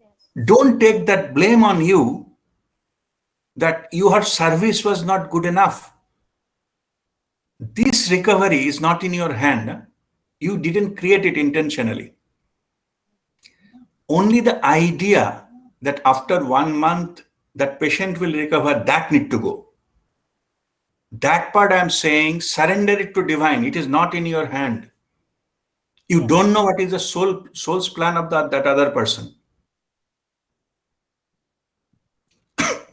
Yes. Don't take that blame on you that your service was not good enough. This recovery is not in your hand. You didn't create it intentionally. Only the idea that after 1 month that patient will recover, that need to go. That part I'm saying, surrender it to divine. It is not in your hand. You Yes. don't know what is the soul's plan of that other person.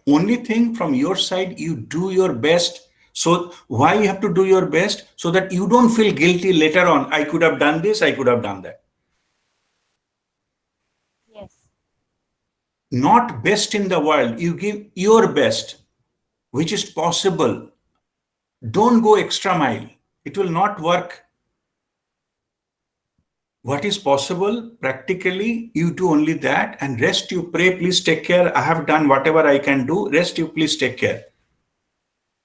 Only thing from your side, you do your best. So why you have to do your best? So that you don't feel guilty later on. I could have done this, I could have done that. Yes. Not best in the world. You give your best, which is possible. Don't go extra mile. It will not work. What is possible practically, you do only that, and rest you pray, please take care. I have done whatever I can do. Rest you please take care.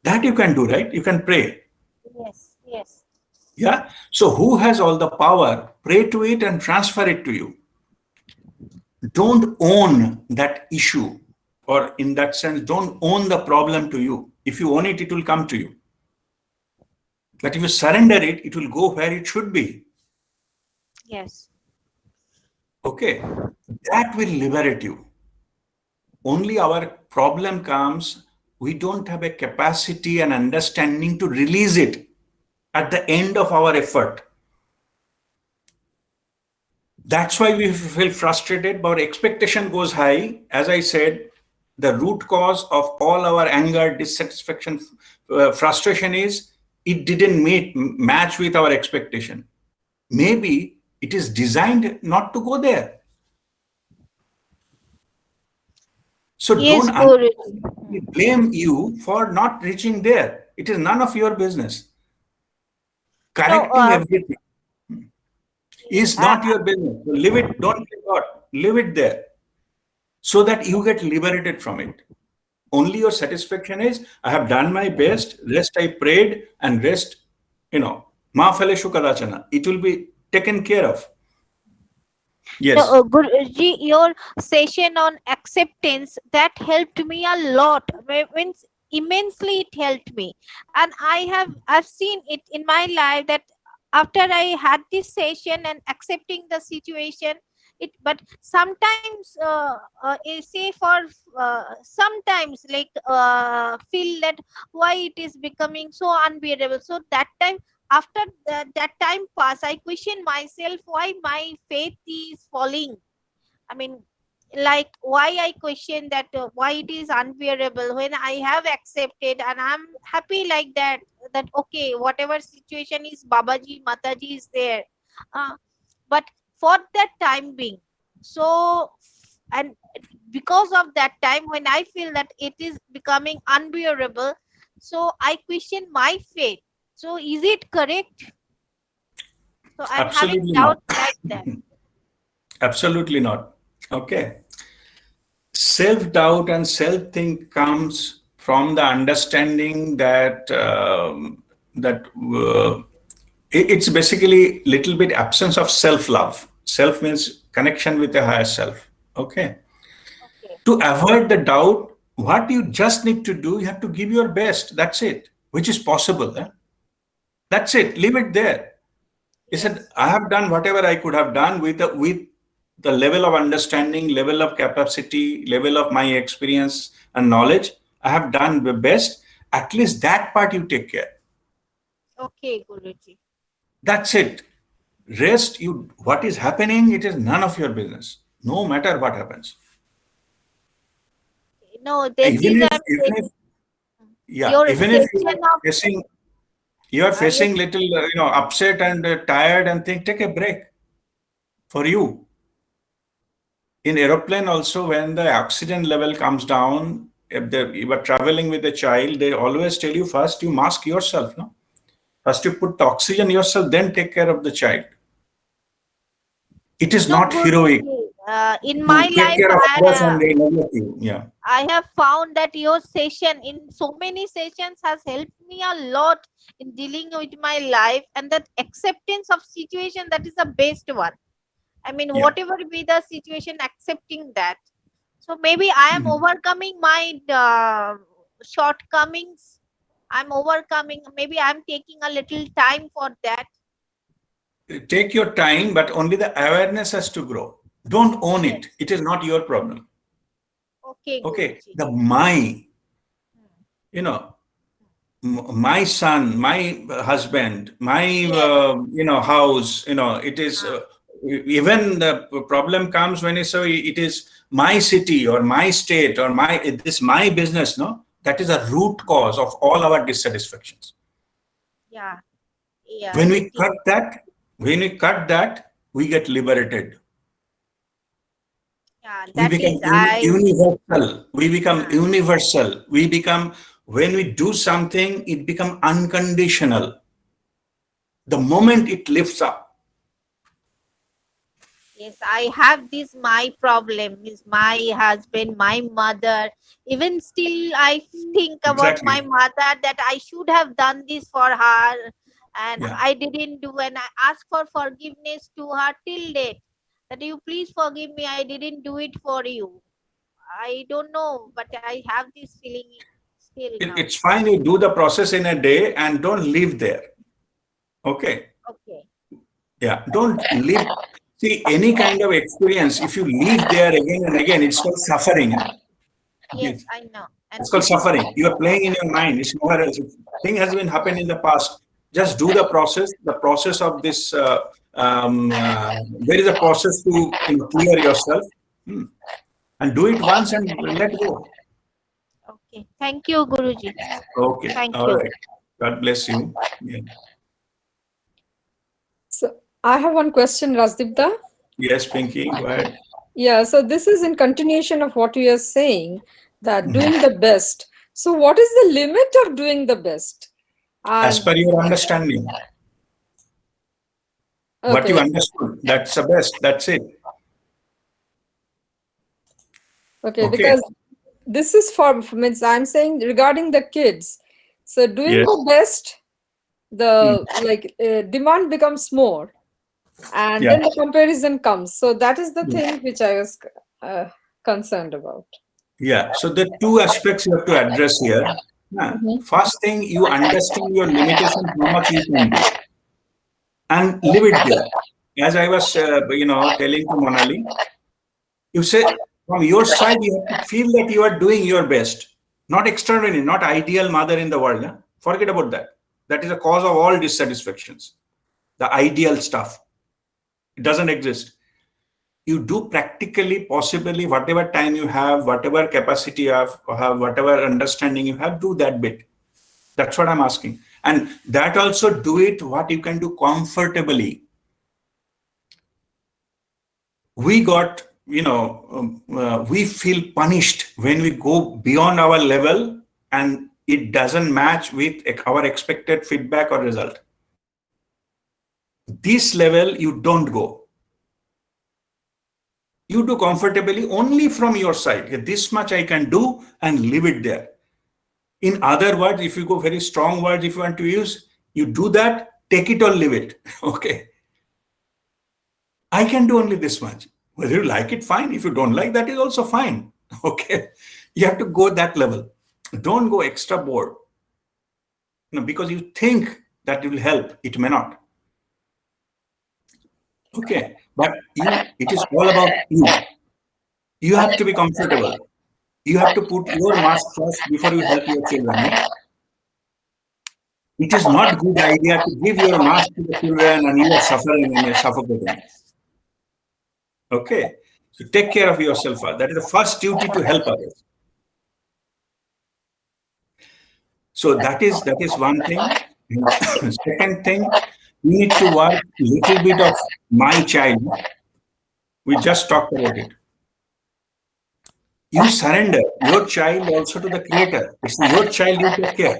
That you can do, right? You can pray. Yes. Yes. Yeah. So who has all the power? Pray to it and transfer it to you. Don't own that issue, or in that sense, don't own the problem to you. If you own it, it will come to you. But if you surrender it, it will go where it should be. Yes. Okay. That will liberate you. Only our problem comes, we don't have a capacity and understanding to release it at the end of our effort. That's why we feel frustrated, but our expectation goes high. As I said, the root cause of all our anger, dissatisfaction, frustration is it didn't match with our expectation. Maybe it is designed not to go there. So Yes, don't Guruji. blame you for not reaching there. It is none of your business. No, Correcting everything is I, not your business. So leave it, don't forget, leave it there so that you get liberated from it. Only your satisfaction is, I have done my best, rest I prayed, and rest, ma phale shukadachana. It will be taken care of. no, Yes. Guruji, your session on acceptance that helped me a lot. Means immensely, it helped me, and I've seen it in my life that after I had this session and accepting the situation, it. But sometimes, say for sometimes like feel that why it is becoming so unbearable. So that time after that time pass, I question myself why my faith is falling. I mean, like why I question that why it is unbearable when I have accepted and I'm happy like that, that okay, whatever situation is, Babaji, Mataji is there. Uh, but for that time being, so, and because of that time when I feel that it is becoming unbearable, so I question my faith. So is it correct? So I'm having Absolutely not. doubts like that. Absolutely not. Okay. Self-doubt and self-think comes from the understanding that it's basically little bit absence of self-love. Self means connection with the higher self. Okay. Okay. To avoid the doubt, what you just need to do, you have to give your best. That's it, which is possible. That's it. Leave it there. He said, Yes. I have done whatever I could have done with the level of understanding, level of capacity, level of my experience and knowledge. I have done the best. At least that part you take care. Okay, Guruji. That's it. Rest, what is happening, it is none of your business. No matter what happens. No, this Even is if, I'm even if, saying yeah, your even if you are session of facing, you are your facing little, upset and tired and think, take a break for you. In aeroplane also, when the oxygen level comes down, if you are traveling with a child, they always tell you first you mask yourself, no? First you put the oxygen yourself, then take care of the child. It is no not heroic Guruji. In to my take life, care of others and they neglect you. Yeah. I have found that your session in so many sessions has helped me a lot in dealing with my life, and that acceptance of situation, that is the best one. I mean, Yeah. whatever be the situation, accepting that. So maybe I am Mhm. overcoming my shortcomings. I'm overcoming. Maybe I'm taking a little time for that. Take your time, but only the awareness has to grow. Don't own it. Yes. It is not your problem. Okay, Okay. Guruji. The my, you know, my son, my husband, my Yes. house, it is Ah, even the problem comes when you say it is my city or my state or this my business. No, that is a root cause of all our dissatisfactions. yeah. Yeah, When it we is. cut that, we get liberated. Yeah, We that become is. I. universal. We become Ah, universal. We become, when we do something, it become unconditional. The moment it lifts up. yes, I have this my problem is my husband, my mother. Even still, I think about my Exactly. mother that I should have done this for her, and Yeah. I didn't do. And I ask for forgiveness to her till date. That you please forgive me. I didn't do it for you. I don't know, but I have this feeling still now. It's fine. You do the process in a day and don't live there. Okay. Okay. Yeah. Don't live. See, any kind of experience, if you live there again and again, it's called suffering. Yes, Yes. I know. And It's called it is. suffering. You are playing in your mind. It's nowhere else. If thing has been happened in the past. Just do the process. The process of this. There is a process to clear yourself, hmm, and do it once and let go. Okay. Thank you, Guruji. Okay. Thank All you. right. God bless you. Yeah. So I have one question, Rasdipta. Yes, Pinky. Go ahead. Yeah, so this is in continuation of what you are saying, that Mhm. doing the best. So what is the limit of doing the best? As And per your understanding, what you okay, understood, that's the best. That's it. okay, Okay. because this is for means I'm saying regarding the kids. So doing Yes. the best, Hmm. the like demand becomes more, and Yeah. then the comparison comes. So that is the Yeah. thing which I was concerned about. Yeah. So the two aspects you have to address here. Yeah. Mhm. First thing, you understand your limitation, how much you can do, and leave it there. As I was, telling to Monali, you say from your side, you have to feel that you are doing your best, not externally, not ideal mother in the world. Huh? Forget about that. That is the cause of all dissatisfactions. The ideal stuff, it doesn't exist. you do practically, possibly, whatever time you have, whatever capacity you have, whatever understanding you have, do that bit. That's what I'm asking. And that also do it what you can do comfortably. We got, we feel punished when we go beyond our level and it doesn't match with our expected feedback or result. This level, you don't go. You do comfortably only from your side. This much I can do and leave it there. In other words, if you go very strong words, if you want to use, you do that, take it or leave it. Okay. I can do only this much. Whether you like it, fine. If you don't like, that is also fine. Okay. You have to go that level. Don't go extra board. Because you think that it will help. It may not. Okay. But it is all about you. You have to be comfortable. You have to put your mask first before you help your children. Yeah? It is not good idea to give your mask to the children and you are suffering and you're suffocating. Okay. So take care of yourself first. That is the first duty, to help others. So that is one thing. Second thing, you need to work a little bit of my child. We just talked about it. You surrender your child also to the creator. It's your child, you take care.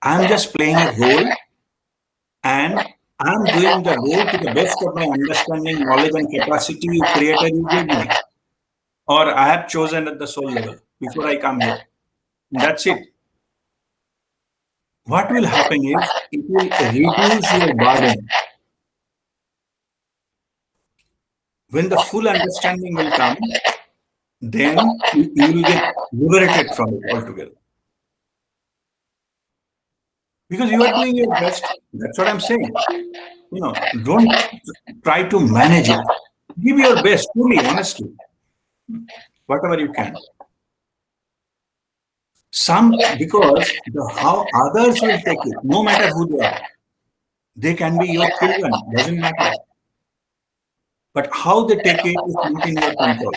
I'm just playing a role and I'm doing the role to the best of my understanding, knowledge, and capacity you created, you gave me. Or I have chosen at the soul level before I come here. And that's it. What will happen is it will reduce your burden. When the full understanding will come, then you will get liberated from it altogether. Because you are doing your best. That's what I'm saying. Don't try to manage it. Give your best, truly, honestly, whatever you can. Because how others will take it, no matter who they are. They can be your children, doesn't matter. But how they take it is not in your control.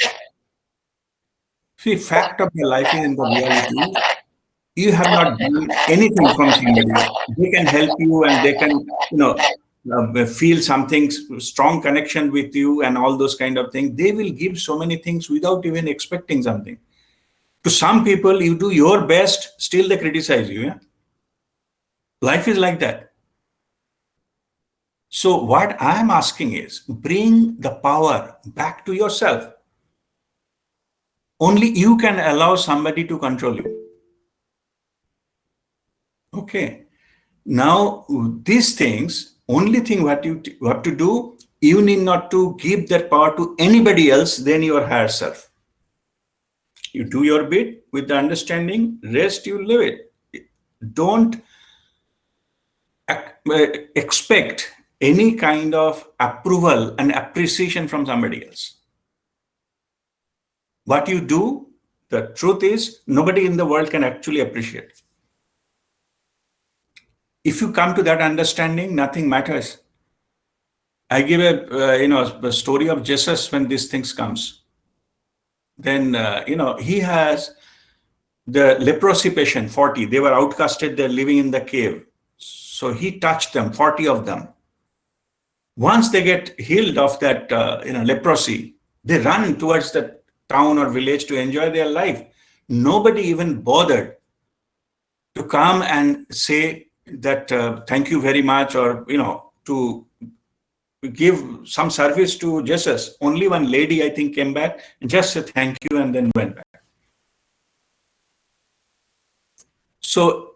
See, fact of the life is in the reality. You have not done anything from somebody. They can help you and they can, feel something, strong connection with you and all those kind of things. They will give so many things without even expecting something. To some people, you do your best, still they criticize you. Yeah? Life is like that. So what I'm asking is, bring the power back to yourself. Only you can allow somebody to control you. Okay. Now, these things, only thing what you have to do, you need not to give that power to anybody else than your higher self. You do your bit with the understanding, rest you live it. Don't expect any kind of approval and appreciation from somebody else. What you do, the truth is, nobody in the world can actually appreciate. If you come to that understanding, nothing matters. I give a story of Jesus when these things comes. Then, he has the leprosy patient, 40. They were outcasted. They're living in the cave. So he touched them, 40 of them. Once they get healed of that, leprosy, they run towards the town or village to enjoy their life. Nobody even bothered to come and say that thank you very much, or to give some service to Jesus. Only one lady, I think, came back and just said thank you and then went back. So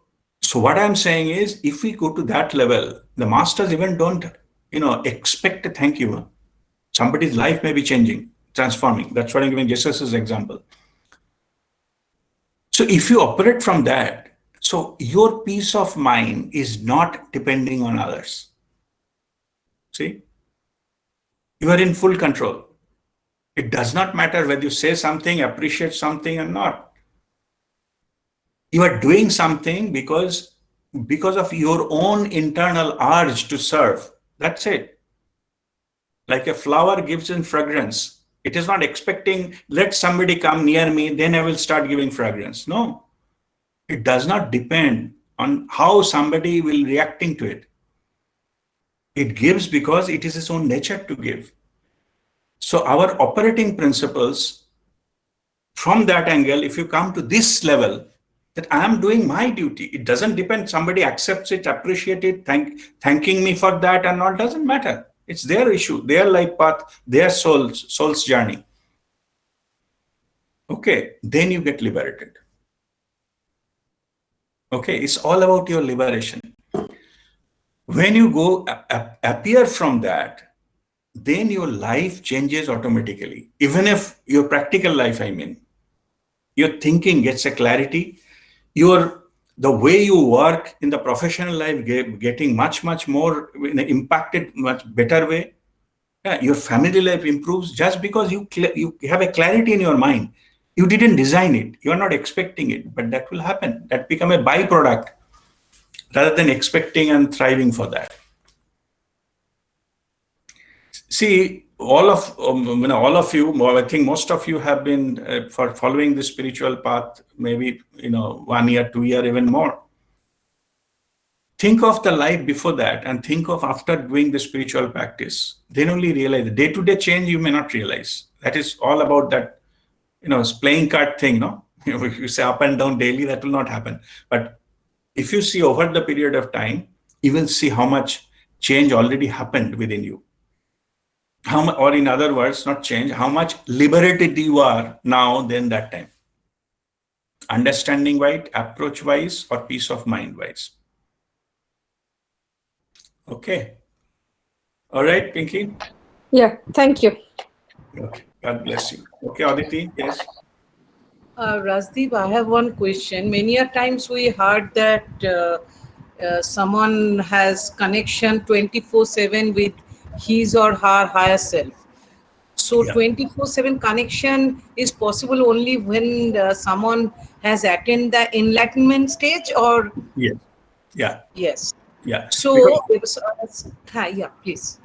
what I'm saying is, if we go to that level, the masters even don't expect a thank you. Somebody's life may be changing, transforming. That's what I'm giving Jesus' example. So if you operate from that, so your peace of mind is not depending on others. See? You are in full control. It does not matter whether you say something, appreciate something or not. You are doing something because of your own internal urge to serve. That's it. Like a flower gives in fragrance. It is not expecting, let somebody come near me, then I will start giving fragrance. No, it does not depend on how somebody will reacting to it. It gives because it is its own nature to give. So our operating principles, from that angle, if you come to this level, that I am doing my duty, it doesn't depend, somebody accepts it, appreciate it, thanking me for that or not, doesn't matter. It's their issue, their life path, their soul's journey. Okay, then you get liberated. Okay, it's all about your liberation. When you go appear from that, then your life changes automatically. Even if your practical life, I mean, your thinking gets a clarity, the way you work in the professional life getting much more impacted, much better way. Yeah, your family life improves just because you have a clarity in your mind. You didn't design it, you are not expecting it, but that will happen. That become a byproduct rather than expecting and thriving for that. See, all of you, I think most of you have been for following the spiritual path, maybe 1 year, 2 year, even more. Think of the life before that and think of after doing the spiritual practice. Then only realize the day-to-day change you may not realize. That is all about that, playing card thing, no? If you say up and down daily, that will not happen. But if you see over the period of time, you will see how much change already happened within you. Or in other words, not change, how much liberated you are now than that time. Understanding-wise, approach-wise, or peace of mind-wise. Okay. All right, Pinky? Yeah, thank you. Okay, God bless you. Okay, Aditi, yes? Rasdeep, I have one question. Many a times we heard that someone has connection 24/7 with his or her higher self. So Yeah. 24/7 connection is possible only when someone has attained the enlightenment stage, or Yes. Yeah. yes. Yeah. So, Because, yeah, please.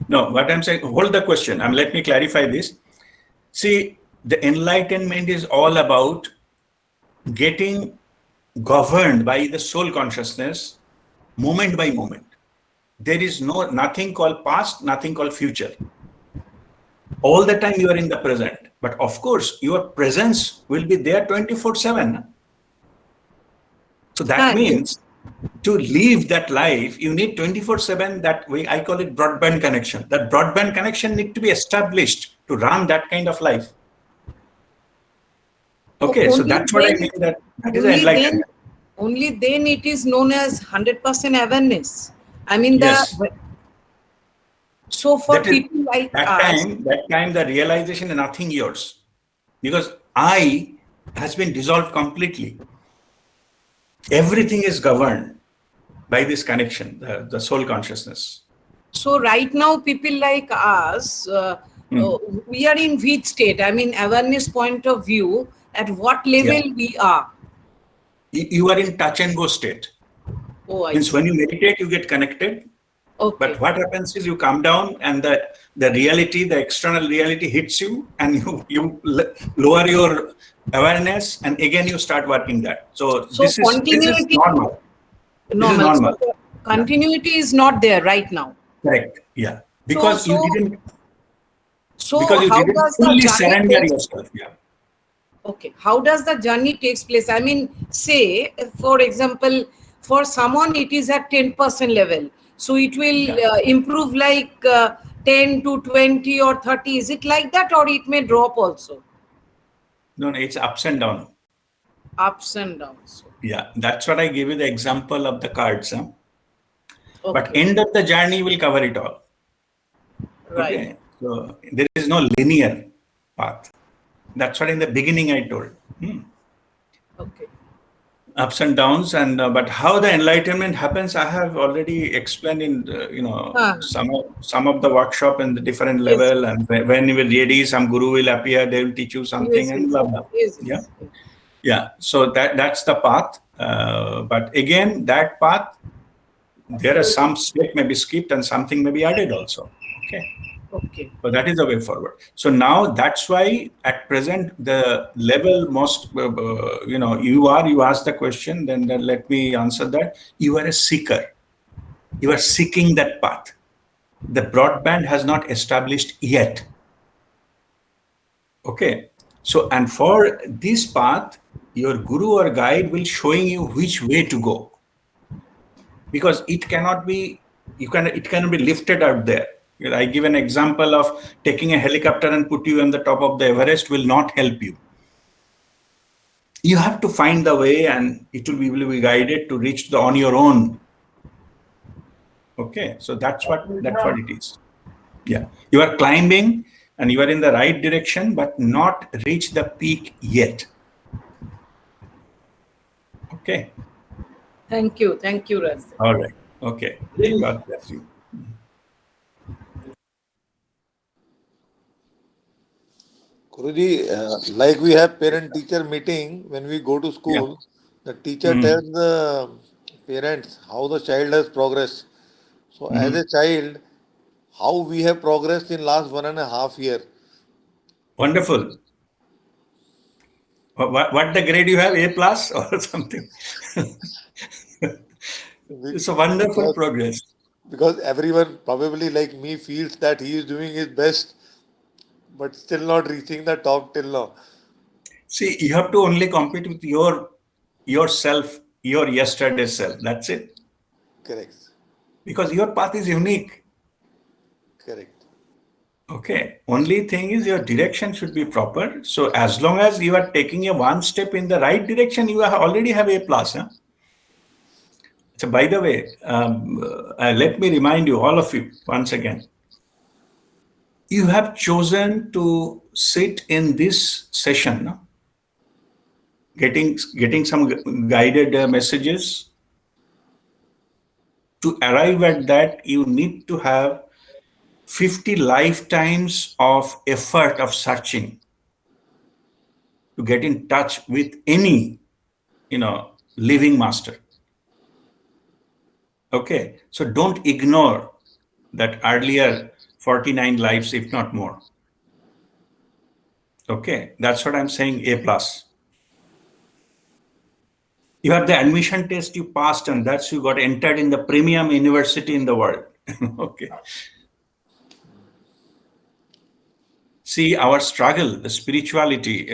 no, what I'm saying, hold the question. Let me clarify this. See, the enlightenment is all about getting governed by the soul consciousness moment by moment. There is nothing called past, nothing called future. All the time you are in the present. But of course, your presence will be there 24/7. So that means to live that life, you need 24/7, that way I call it broadband connection. That broadband connection need to be established to run that kind of life. Okay, so that's what I mean, that is enlightenment. Only then it is known as 100% awareness. I mean, Yes. So for That is, people like that us, time the realization is nothing yours, because I has been dissolved completely. Everything is governed by this connection, the soul consciousness. so right now people like us, we are in which state? I mean, awareness point of view, at what level we are? You are in touch and go state. Oh, I Means see. when you meditate, you get connected. Okay. But what happens is you come down and the reality, the external reality hits you, and you lower your awareness, and again you start working that. So this is normal. This is normal. So continuity is not there right now. Correct. Yeah. Because you didn't How does the fully journey surrender yourself. Yeah. Okay, how does the journey takes place? I mean, say, for example, for someone it is at 10% level, so it will improve like 10 to 20 or 30. Is it like that, or it may drop also? No, it's ups and downs. Ups and downs. Yeah, that's what I give you the example of the cards. Huh? Okay. But end of the journey will cover it all. Right. Okay, so there is no linear path. That's what in the beginning I told. Okay. Ups and downs, and but how the enlightenment happens, I have already explained in some of the workshop in the different level. And when you will ready, some guru will appear, they will teach you something, and blah blah. Yeah. So that's the path. But again, that path, there are some step may be skipped and something may be added also. Okay. Okay. So that is the way forward. So now that's why at present the level most, you asked the question, then let me answer that. You are a seeker. You are seeking that path. The broadband has not established yet. Okay. So, and for this path, your guru or guide will showing you which way to go, because it cannot be, it cannot be lifted out there. I give an example of taking a helicopter and put you on the top of the Everest will not help you. You have to find the way, and will be guided to reach on your own. Okay, so that's what it is. Yeah, you are climbing and you are in the right direction, but not reach the peak yet. Okay. Thank you, Raz. All right. Okay. God bless you. Guruji, like we have parent-teacher meeting when we go to Yeah. school, the teacher tells the parents how the child has progressed. So, as a child, how we have progressed in last 1.5 year. Wonderful. What the grade you have? A plus or something? It's a wonderful Because, progress. because everyone probably like me feels that he is doing his best, but still not reaching the top till now. See, you have to only compete with yourself, your yesterday self. That's it. Correct. Because your path is unique. Correct. Okay. Only thing is your direction should be proper. So as long as you are taking a one step in the right direction, you already have A plus. Huh? So by the way, let me remind you, all of you, once again, you have chosen to sit in this session, no? Getting some guided messages. To arrive at that, you need to have 50 lifetimes of effort of searching to get in touch with any, living master. Okay, so don't ignore that earlier 49 lives, if not more. Okay, that's what I'm saying, A plus. You have the admission test you passed, and that's you got entered in the premium university in the world. Okay. See, our struggle, the spirituality,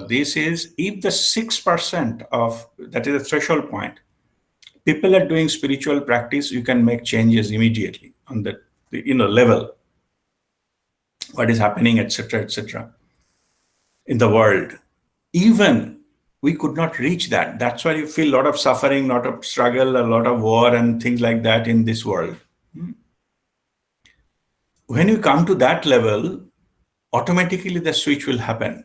this is if the 6% of that is the threshold point, people are doing spiritual practice, you can make changes immediately on the level, what is happening, etc., in the world. Even we could not reach that. That's why you feel a lot of suffering, a lot of struggle, a lot of war and things like that in this world. When you come to that level, automatically the switch will happen.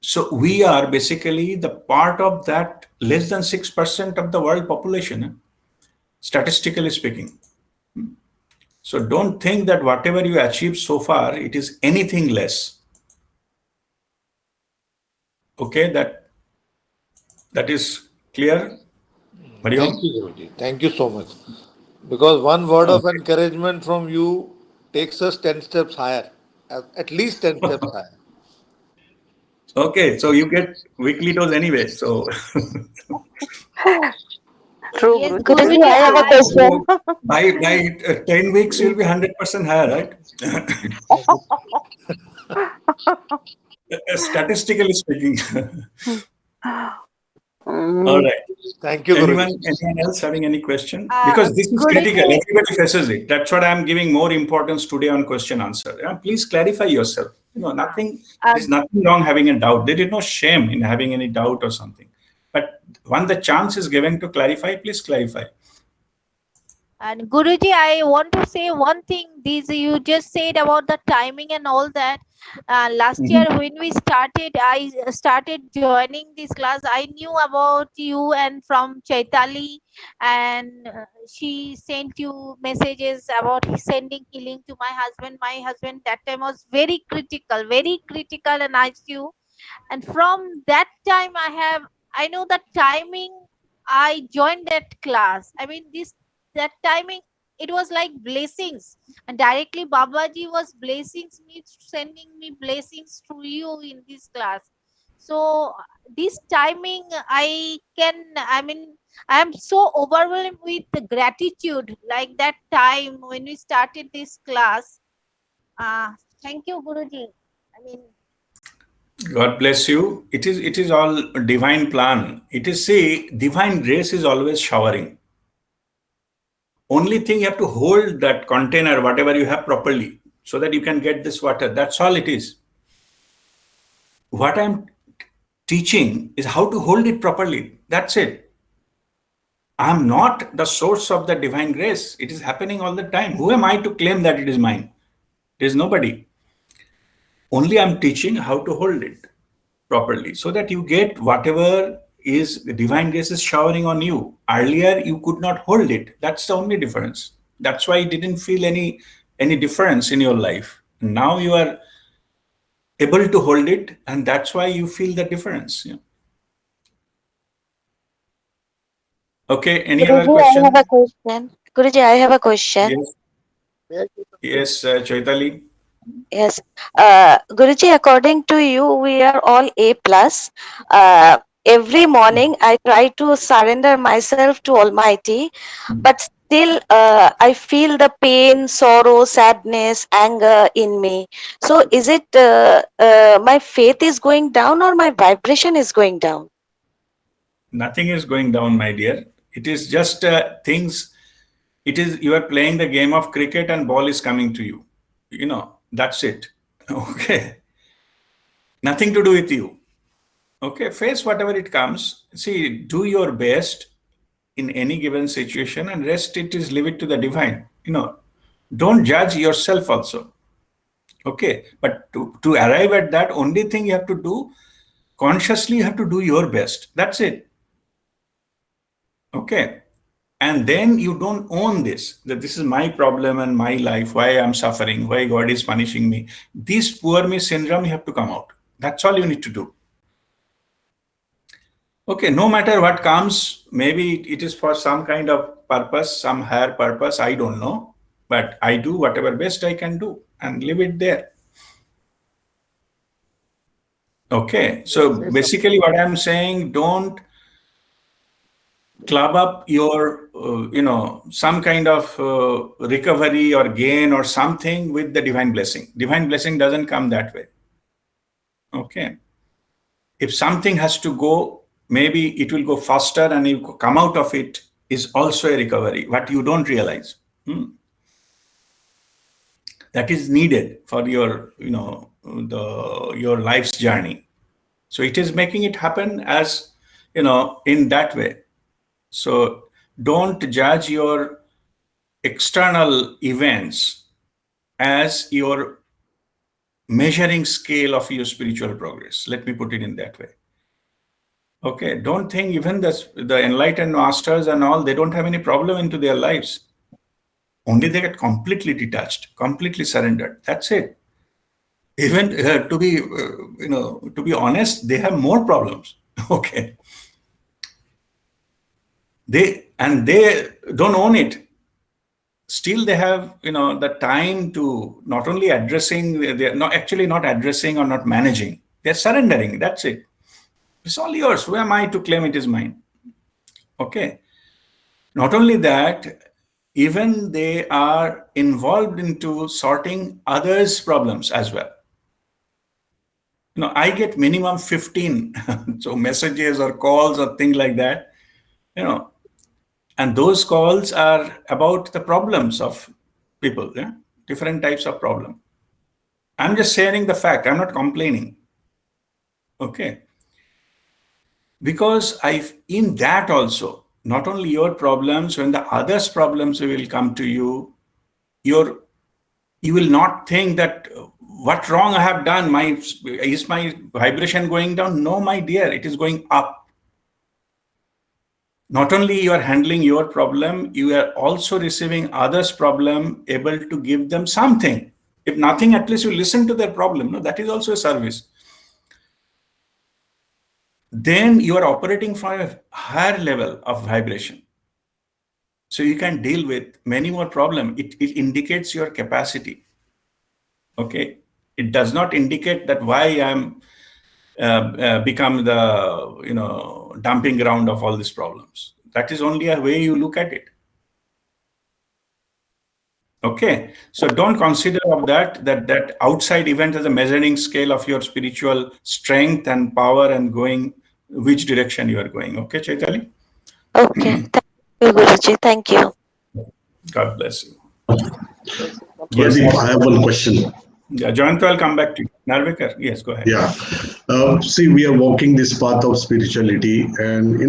So we are basically the part of that less than 6% of the world population, statistically speaking. So don't think that whatever you achieved so far, it is anything less. Okay, that is clear? Thank Mariam? you, Guruji. Thank you so much. Because one word of Okay. encouragement from you takes us 10 steps higher, at least 10 steps higher. Okay, so you get weekly dose anyway. So, True, Yes, Guruji. Guruji, Guruji, I have a question. so by 10 weeks, you'll be 100% higher, right? Statistically speaking. All Mm, right. Thank you, Anyone, Guruji. anyone else having any question? Because this is critical. Guruji, Everybody faces it. That's what I'm giving more importance today on question answer. Yeah, please clarify yourself. There's nothing wrong having a doubt. There is no shame in having any doubt or something. But when the chance is given to clarify, please clarify. and Guruji, I want to say one thing. These you just said about the timing and all that. Last year when we started, I started joining this class. I knew about you and from Chaitali, and she sent you messages about sending healing to my husband. My husband that time was very critical, and ICU. And from that time, I know the timing. I joined that class. I mean, that timing it was like blessings, and directly Babaji was blessings me, sending me blessings through you in this class. So this timing, I am so overwhelmed with the gratitude, like that time when we started this class. Thank you, Guruji. I mean, God bless you. It is all divine plan. It is, see, divine grace is always showering. Only thing you have to hold that container, whatever you have properly, so that you can get this water. That's all it is. What I'm teaching is how to hold it properly. That's it. I'm not the source of the divine grace. It is happening all the time. Who am I to claim that it is mine? There's nobody. Only I'm teaching how to hold it properly so that you get whatever is the divine grace is showering on you. Earlier, you could not hold it. That's the only difference. That's why you didn't feel any difference in your life. Now you are able to hold it, and that's why you feel the difference. Yeah. Okay, any other Guruji, I question? have a question. Guruji, I have a question. Yes, yes, Chaitali. Yes. Guruji, according to you, we are all A plus. Every morning I try to surrender myself to Almighty, but still I feel the pain, sorrow, sadness, anger in me. So is it my faith is going down or my vibration is going down? Nothing is going down, my dear. It is just things. It is you are playing the game of cricket and ball is coming to you. That's it. Okay, nothing to do with you. Okay, face whatever it comes. See, do your best in any given situation, and rest it is leave it to the divine. Don't judge yourself also. Okay, but to arrive at that, only thing you have to do consciously, you have to do your best. That's it. Okay. And then you don't own this, that this is my problem and my life, why I'm suffering, why God is punishing me. This poor me syndrome, you have to come out. That's all you need to do. Okay, no matter what comes, maybe it is for some kind of purpose, some higher purpose, I don't know. But I do whatever best I can do and leave it there. Okay, so basically what I'm saying, don't club up your some kind of recovery or gain or something with the divine blessing. Divine blessing doesn't come that way. Okay, if something has to go, maybe it will go faster, and you come out of it is also a recovery, what you don't realize. That is needed for your your life's journey. So it is making it happen as in that way. So don't judge your external events as your measuring scale of your spiritual progress. Let me put it in that way. Okay, don't think even the enlightened masters and all, they don't have any problem into their lives. Only they get completely detached, completely surrendered. That's it. Even to be honest, they have more problems. Okay, they don't own it. Still they have the time to not only addressing, they're not addressing or not managing, they're surrendering. That's it. It's all yours. Who am I to claim it is mine? Okay, not only that, even they are involved into sorting others' problems as well. I get minimum 15 so messages or calls or things like that, and those calls are about the problems of people, different types of problem. I'm just sharing the fact. I'm not complaining. Okay. Because in that also, not only your problems, when the others' problems will come to you, you will not think that what wrong I have done. Is my vibration going down? No, my dear, it is going up. Not only you are handling your problem, you are also receiving others' problem, able to give them something. If nothing, at least you listen to their problem. No, that is also a service. Then you are operating from a higher level of vibration. So you can deal with many more problems. It indicates your capacity. Okay. It does not indicate that why I'm become the dumping ground of all these problems. That is only a way you look at it. Okay, so don't consider of that outside event as a measuring scale of your spiritual strength and power and going which direction you are going. Okay, Chaitali? Okay. Thank you, Guruji. Thank you. God bless you. Yes, Pradeep, I have one question. yeah, Joyanta, I'll come back to you. Narvekar, yes, go ahead. Yeah. See, we are walking this path of spirituality, and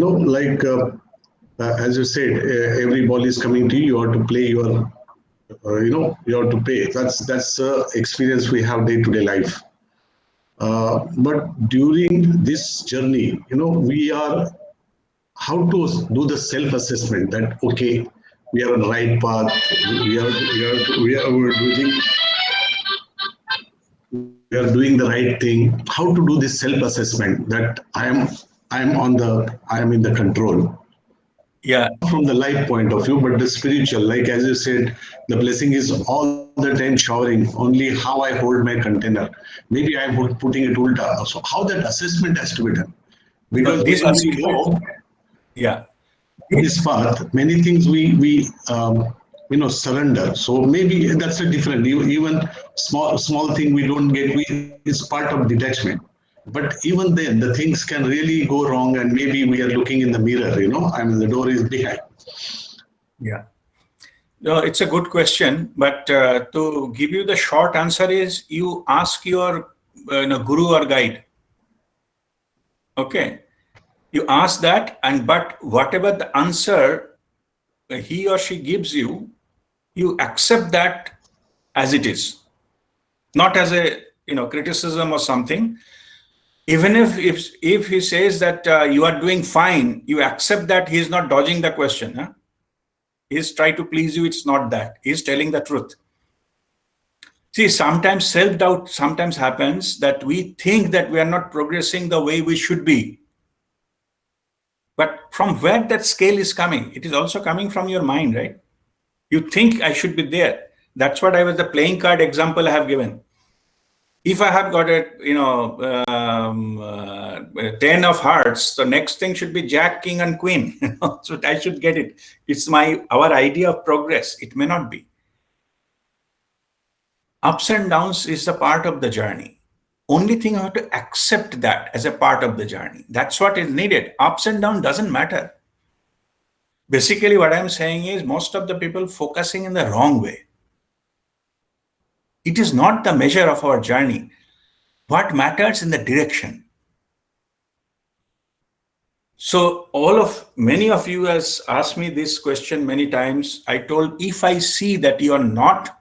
as you said, every ball is coming to you. You have to play your, you have to pay. That's experience we have day to day life. But during this journey, we are how to do the self assessment that okay, we are on the right path. We are doing the right thing. How to do this self assessment that I am in the control. Yeah. From the life point of view, but the spiritual, like as you said, the blessing is all the time showering. Only how I hold my container. Maybe I am putting it ulta. So how that assessment has to be done? Because This when we assessment, go yeah. this path, many things we surrender. So maybe that's a different. Even small thing we don't get, it's part of detachment. But even then, the things can really go wrong, and maybe we are looking in the mirror. I mean, the door is behind. Yeah. No, it's a good question, but to give you the short answer is you ask your guru or guide. Okay, you ask that, but whatever the answer he or she gives you, you accept that as it is, not as a criticism or something. Even if he says that you are doing fine, you accept that he is not dodging the question. Huh? He's trying to please you. It's not that. He's telling the truth. See, sometimes self-doubt sometimes happens that we think that we are not progressing the way we should be. But from where that scale is coming, it is also coming from your mind, right? You think I should be there. That's what the playing card example I have given. If I have got a 10 of hearts, the next thing should be Jack, King, and Queen. So I should get it. It's our idea of progress. It may not be. Ups and downs is a part of the journey. Only thing I have to accept that as a part of the journey. That's what is needed. Ups and downs doesn't matter. Basically, what I'm saying is most of the people focusing in the wrong way. It is not the measure of our journey. What matters in the direction. So many of you has asked me this question many times. I told, if I see that you are not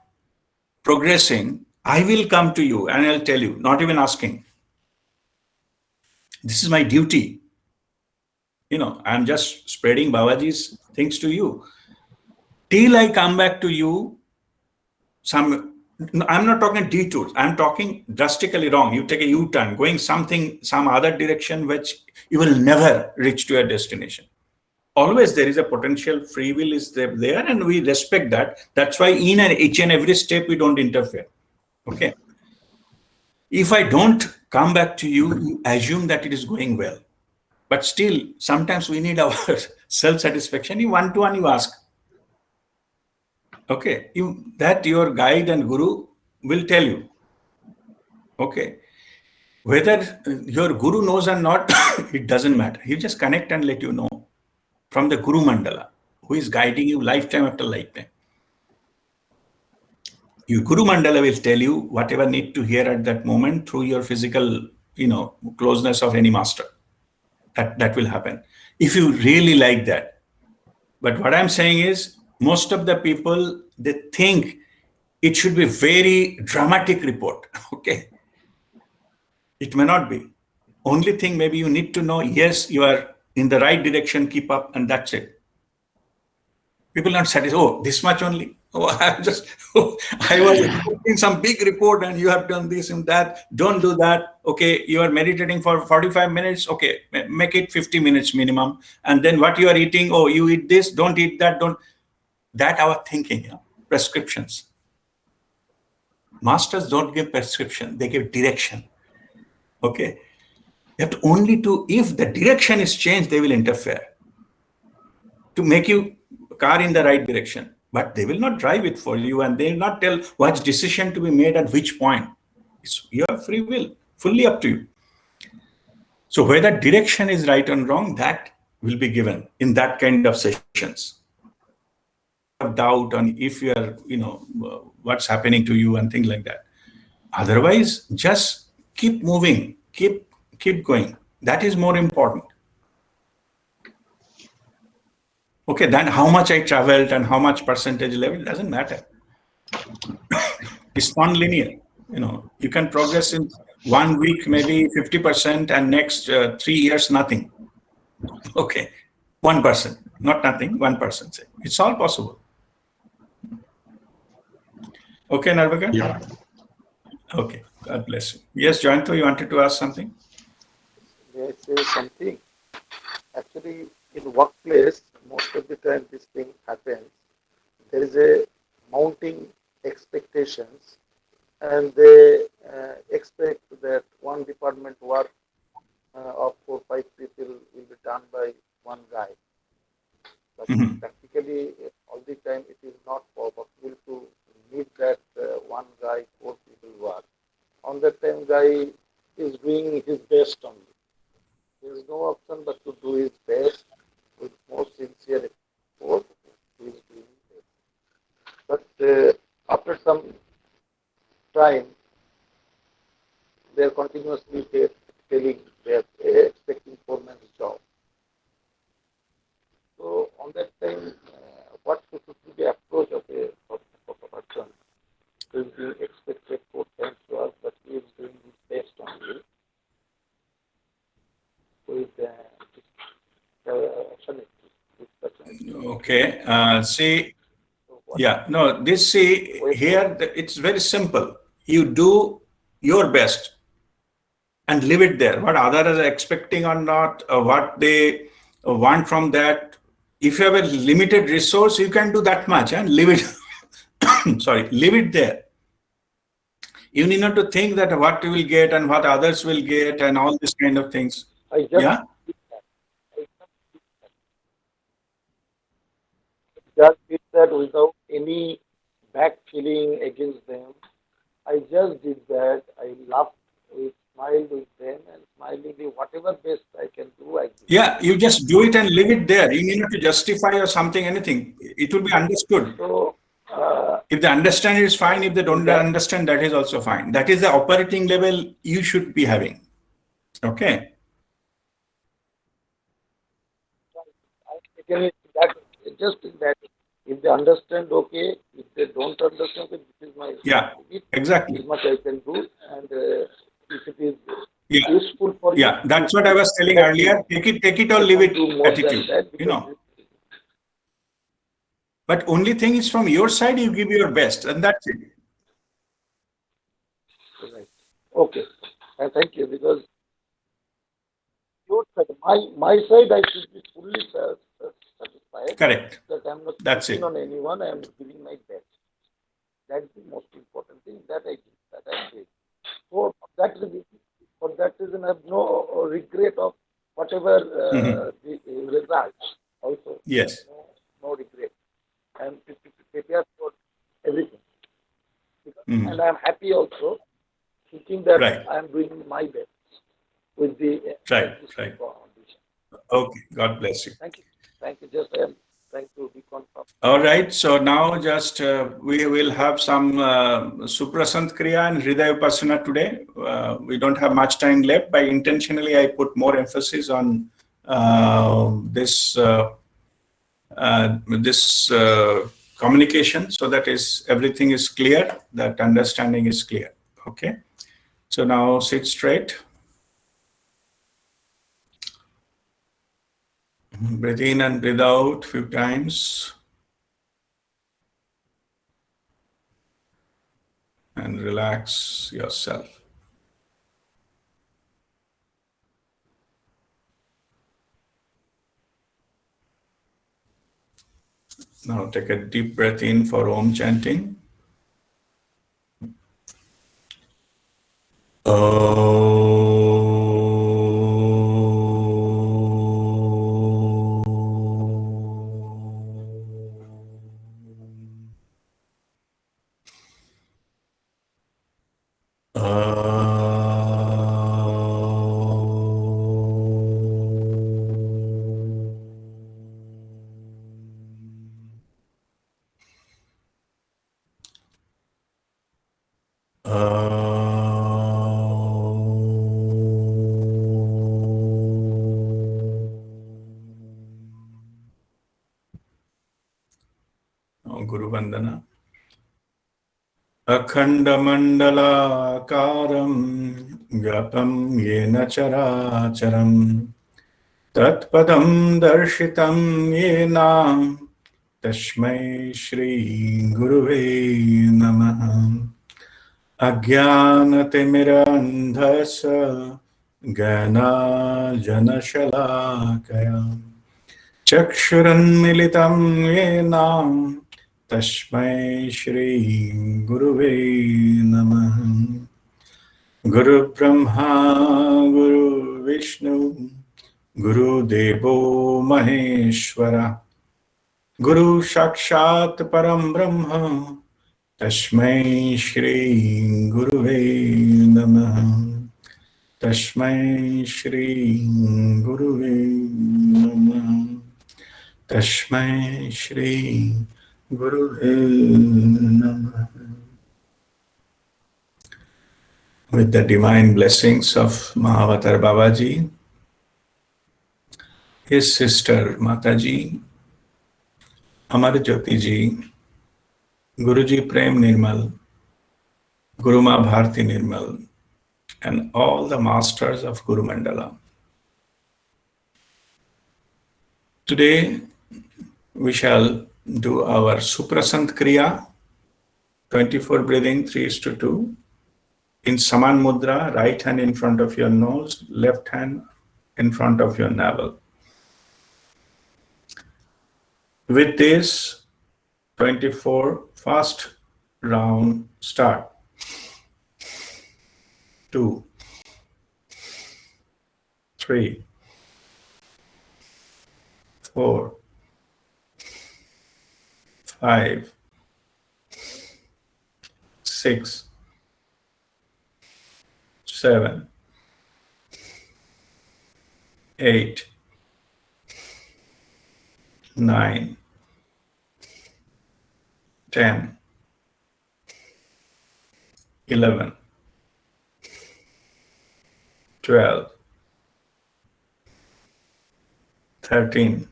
progressing, I will come to you and I'll tell you, not even asking. This is my duty. I'm just spreading Babaji's things to you. Till I come back to you, I'm not talking detours. I'm talking drastically wrong. You take a U-turn, going some other direction, which you will never reach to your destination. Always there is a potential free will is there, and we respect that. That's why in each and every step we don't interfere. Okay. If I don't come back to you, you assume that it is going well. But still, sometimes we need our self-satisfaction. You one-to-one, you ask. Okay, your guide and guru will tell you. Okay, whether your guru knows or not, it doesn't matter. He just connect and let you know from the Guru Mandala, who is guiding you lifetime after lifetime. Your Guru Mandala will tell you whatever need to hear at that moment through your physical, closeness of any master. That will happen if you really like that. But what I'm saying is, most of the people, they think it should be very dramatic report. Okay. It may not be. Only thing maybe you need to know, yes, you are in the right direction, keep up, and that's it. People are not satisfied. Oh, this much only. Oh, I was expecting some big report and you have done this and that. Don't do that. Okay, you are meditating for 45 minutes. Okay, make it 50 minutes minimum. And then what you are eating, oh, you eat this, don't eat that, don't. that our thinking, prescriptions. Masters don't give prescription, they give direction. Okay. You have to only to, if the direction is changed, they will interfere to make you car in the right direction. But they will not drive it for you, and they will not tell what decision to be made at which point. You have free will, fully up to you. So whether direction is right or wrong, that will be given in that kind of sessions. Doubt on if you are, what's happening to you and things like that. Otherwise, just keep moving, keep going. That is more important. Okay, then how much I traveled and how much percentage level doesn't matter. It's non-linear. You can progress in 1 week, maybe 50%, and next 3 years, nothing. Okay, 1%, not nothing, 1%. It's all possible. Okay, Narvaka? Yeah. Okay, God bless you. Yes, Joyanto, you wanted to ask something? May I say something? Actually, in workplace, most of the time this thing happens. There is a mounting expectations, and they expect that one department work of 4 or 5 people will be done by one guy. But practically, all the time, it is not possible to meet that one guy, 4 people work. On that time, guy is doing his best only. There is no option but to do his best with most sincere effort. He is doing his best. But after some time, they are continuously telling they are expecting 4 months job. So on that time, what should be the approach of a person who is being expected 4 times work, but he is doing his best only with Okay. See, yeah, no, here, it's very simple. You do your best and leave it there. What others are expecting or not, what they want from that. If you have a limited resource, you can do that much and leave it. Sorry, leave it there. You need not to think that what you will get and what others will get and all these kind of things. Yeah. Just did that without any back feeling against them. I just did that. I laughed smiled with them, and smilingly, whatever best I can do, I do. Yeah, you just do it and leave it there. You need not to justify or something, anything. It will be understood. So, if they understand, it's fine. If they don't understand, that is also fine. That is the operating level you should be having. Okay. Just that. If they understand, okay. If they don't understand, this is my exactly. This much I can do, and if it is useful for you. Yeah, that's what I was telling earlier. Take it or leave it attitude. But only thing is from your side, you give your best, and that's it. Right. Okay. Thank you. Because your side, my side, I should be fully satisfied. Correct. That I'm not depending on anyone. I am giving my best. That's the most important thing that I did. So for that reason, I have no regret of whatever the results. Also, yes, no regret. I am prepared for everything, and I am happy also, thinking that I am doing my best with the right. Okay, God bless you. Thank you. Just I am trying to reconfirm. All right. So now just we will have some Suprasant Kriya and Hriday Upasana today. We don't have much time left. By intentionally, I put more emphasis on this communication, so that everything is clear, that understanding is clear. Okay. So now sit straight. Breathe in and breathe out a few times. And relax yourself. Now take a deep breath in for Om chanting. Guru Vandana. Akhandamandalakaram Vyapam Yena Characharam Tatpadam Darshitam Yena Tashmai Shri Guruve Namaha. Ajnanatimirandhasa Gana Janashalakaya Chakshurunmilitam Yena Tashmai Shri Guruve Namaha. Guru Brahma Guru Vishnu Guru Devo Maheshwara Guru Sakshat Param Brahma Tashmai Shri Guruve Namaha. Tashmai Shri Guruve Namaha. Tashmai Shri Guruve Namaha. With the divine blessings of Mahavatar Babaji, his sister Mataji, Amar Jyoti ji, Guruji Prem Nirmal, Guru Ma Bharti Nirmal, and all the masters of Guru Mandala. Today we shall do our Suprasant Kriya, 24 breathing, 3:2. In Saman Mudra, right hand in front of your nose, left hand in front of your navel. With this 24 fast round start. 2, 3, 4, 5, 6, 7, 8, 9, 10, 11, 12, 13,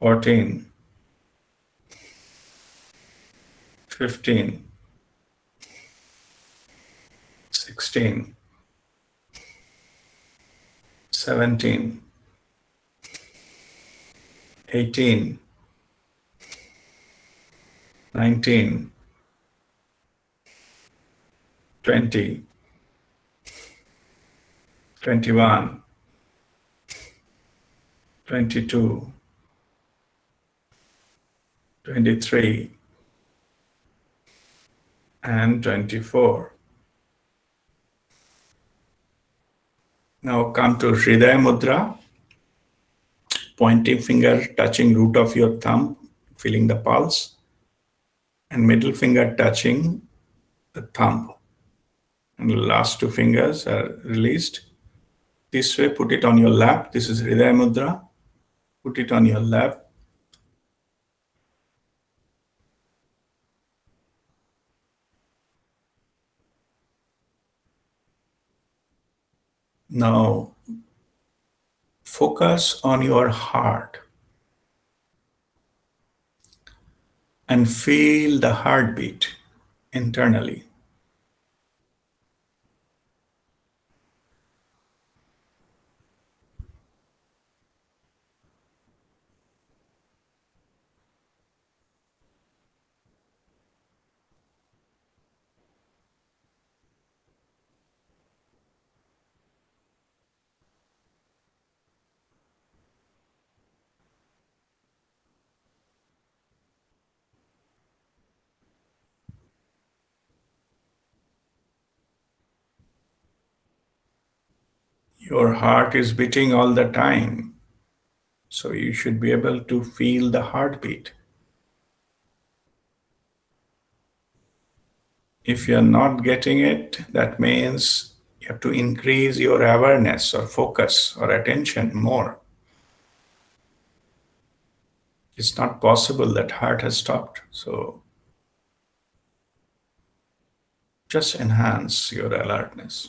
14, 15, 16, 17, 18, 19, 20, 21, 22, 23, and 24. Now come to Hridaya Mudra, pointing finger touching root of your thumb, feeling the pulse, and middle finger touching the thumb. And the last two fingers are released. This way, put it on your lap. This is Hridaya Mudra. Put it on your lap. Now, focus on your heart and feel the heartbeat internally. Your heart is beating all the time, so you should be able to feel the heartbeat. If you're not getting it, that means you have to increase your awareness or focus or attention more. It's not possible that heart has stopped. So just enhance your alertness.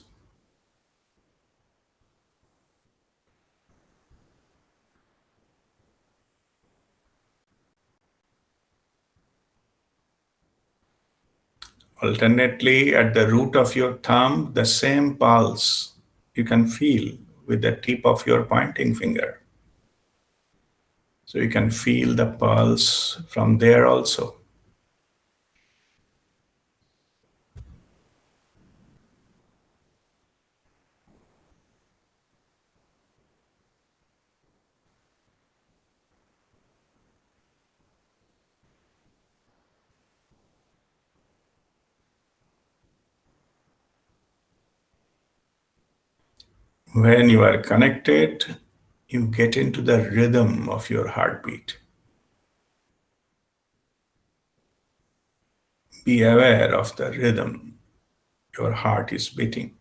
Alternately, at the root of your thumb, the same pulse you can feel with the tip of your pointing finger. So you can feel the pulse from there also. When you are connected, you get into the rhythm of your heartbeat. Be aware of the rhythm your heart is beating.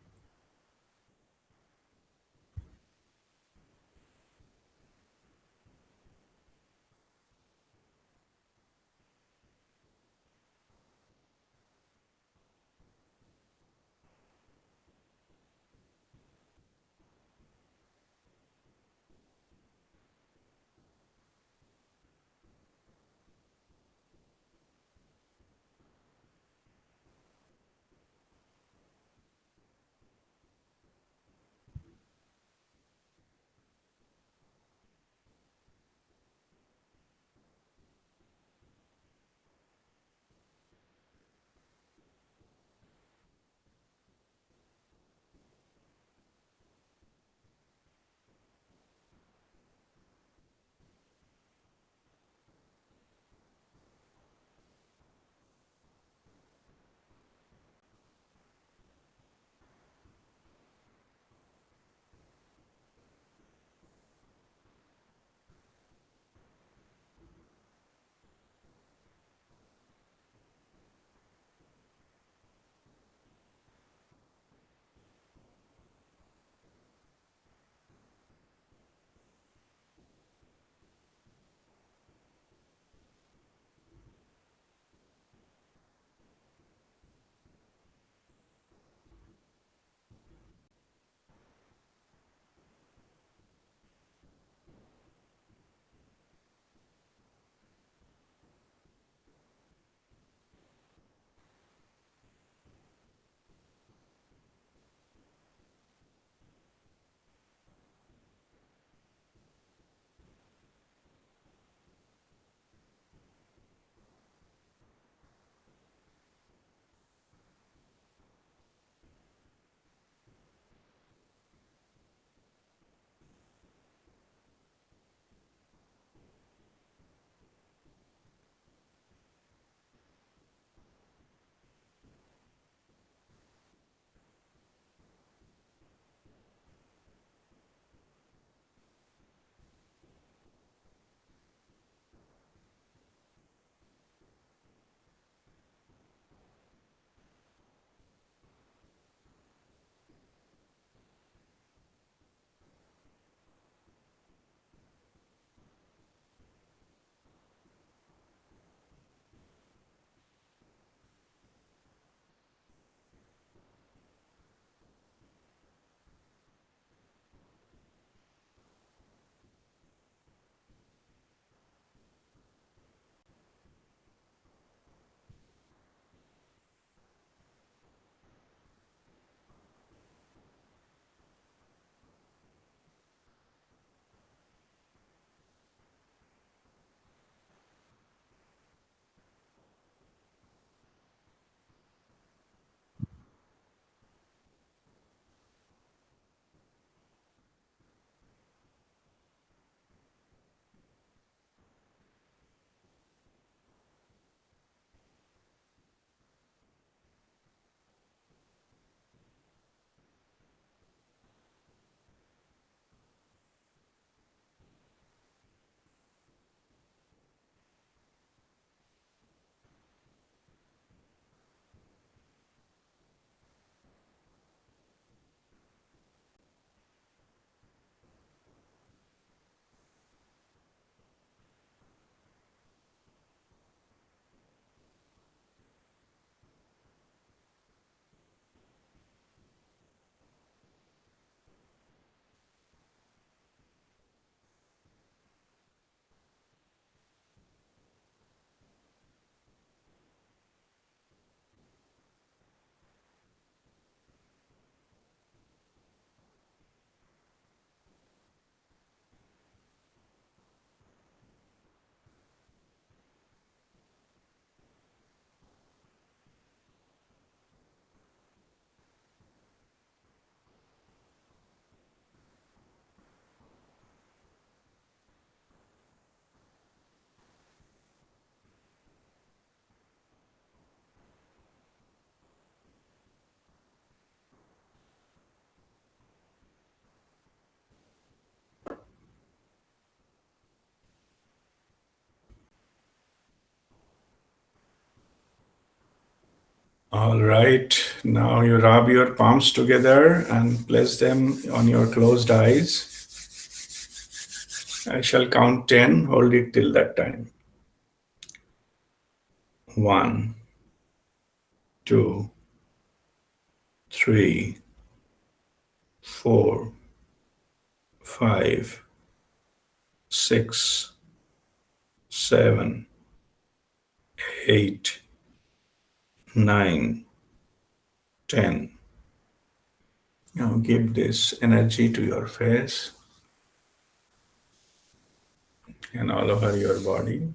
All right. Now you rub your palms together and place them on your closed eyes. I shall count 10. Hold it till that time. 1, 2, 3, 4, 5, 6, 7, 8, 9, 10. Now give this energy to your face and all over your body.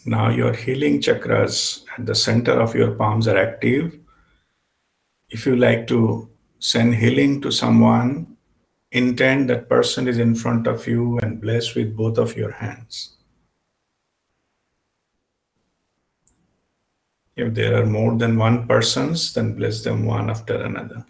Now your healing chakras at the center of your palms are active. If you like to send healing to someone, intend that person is in front of you and bless with both of your hands. If there are more than one persons, then bless them one after another.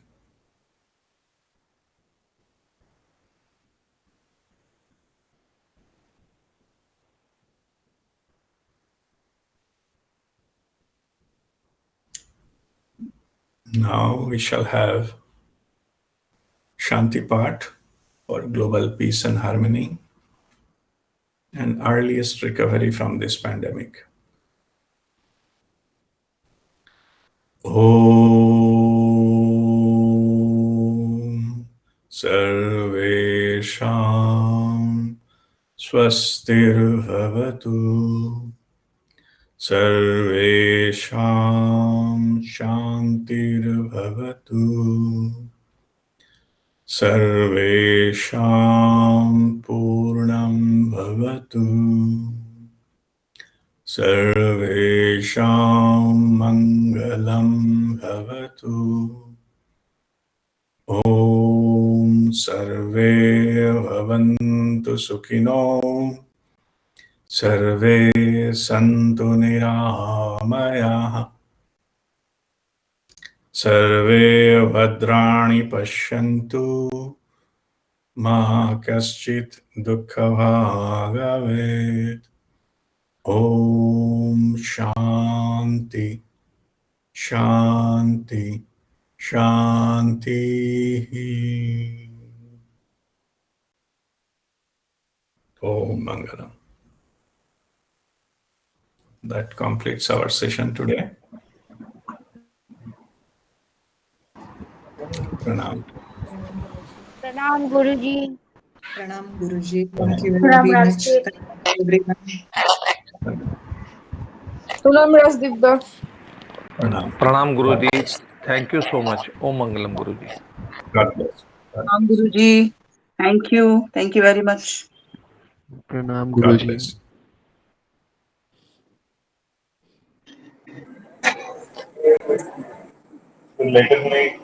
Now we shall have Shanti Path for global peace and harmony and earliest recovery from this pandemic. Om Sarvesham Swastirvavatu Sarvesham Shantirvavatu Sarvesham Purnam Bhavatu Sarvesham Mangalam Bhavatu Om Sarve Bhavantu Sukhino Sarve Santu Niramayah Sarve Bhadrani Pashyantu Ma Kaschit Dukkhavagavet Om Shanti Shanti Shanti Om Mangalam. That completes our session today. Pranam. Pranam Guruji. Pranam Guruji. Thank you Ram very much. Rajdeep. Thank you everyone. Sunam Rasdibba. Pranam. Pranam God Guruji. bless. Thank you so much. Om Mangalam Guruji. God bless. God Ram bless. Guruji. Thank you. Thank you very much. Pranam God Guruji. bless. So let me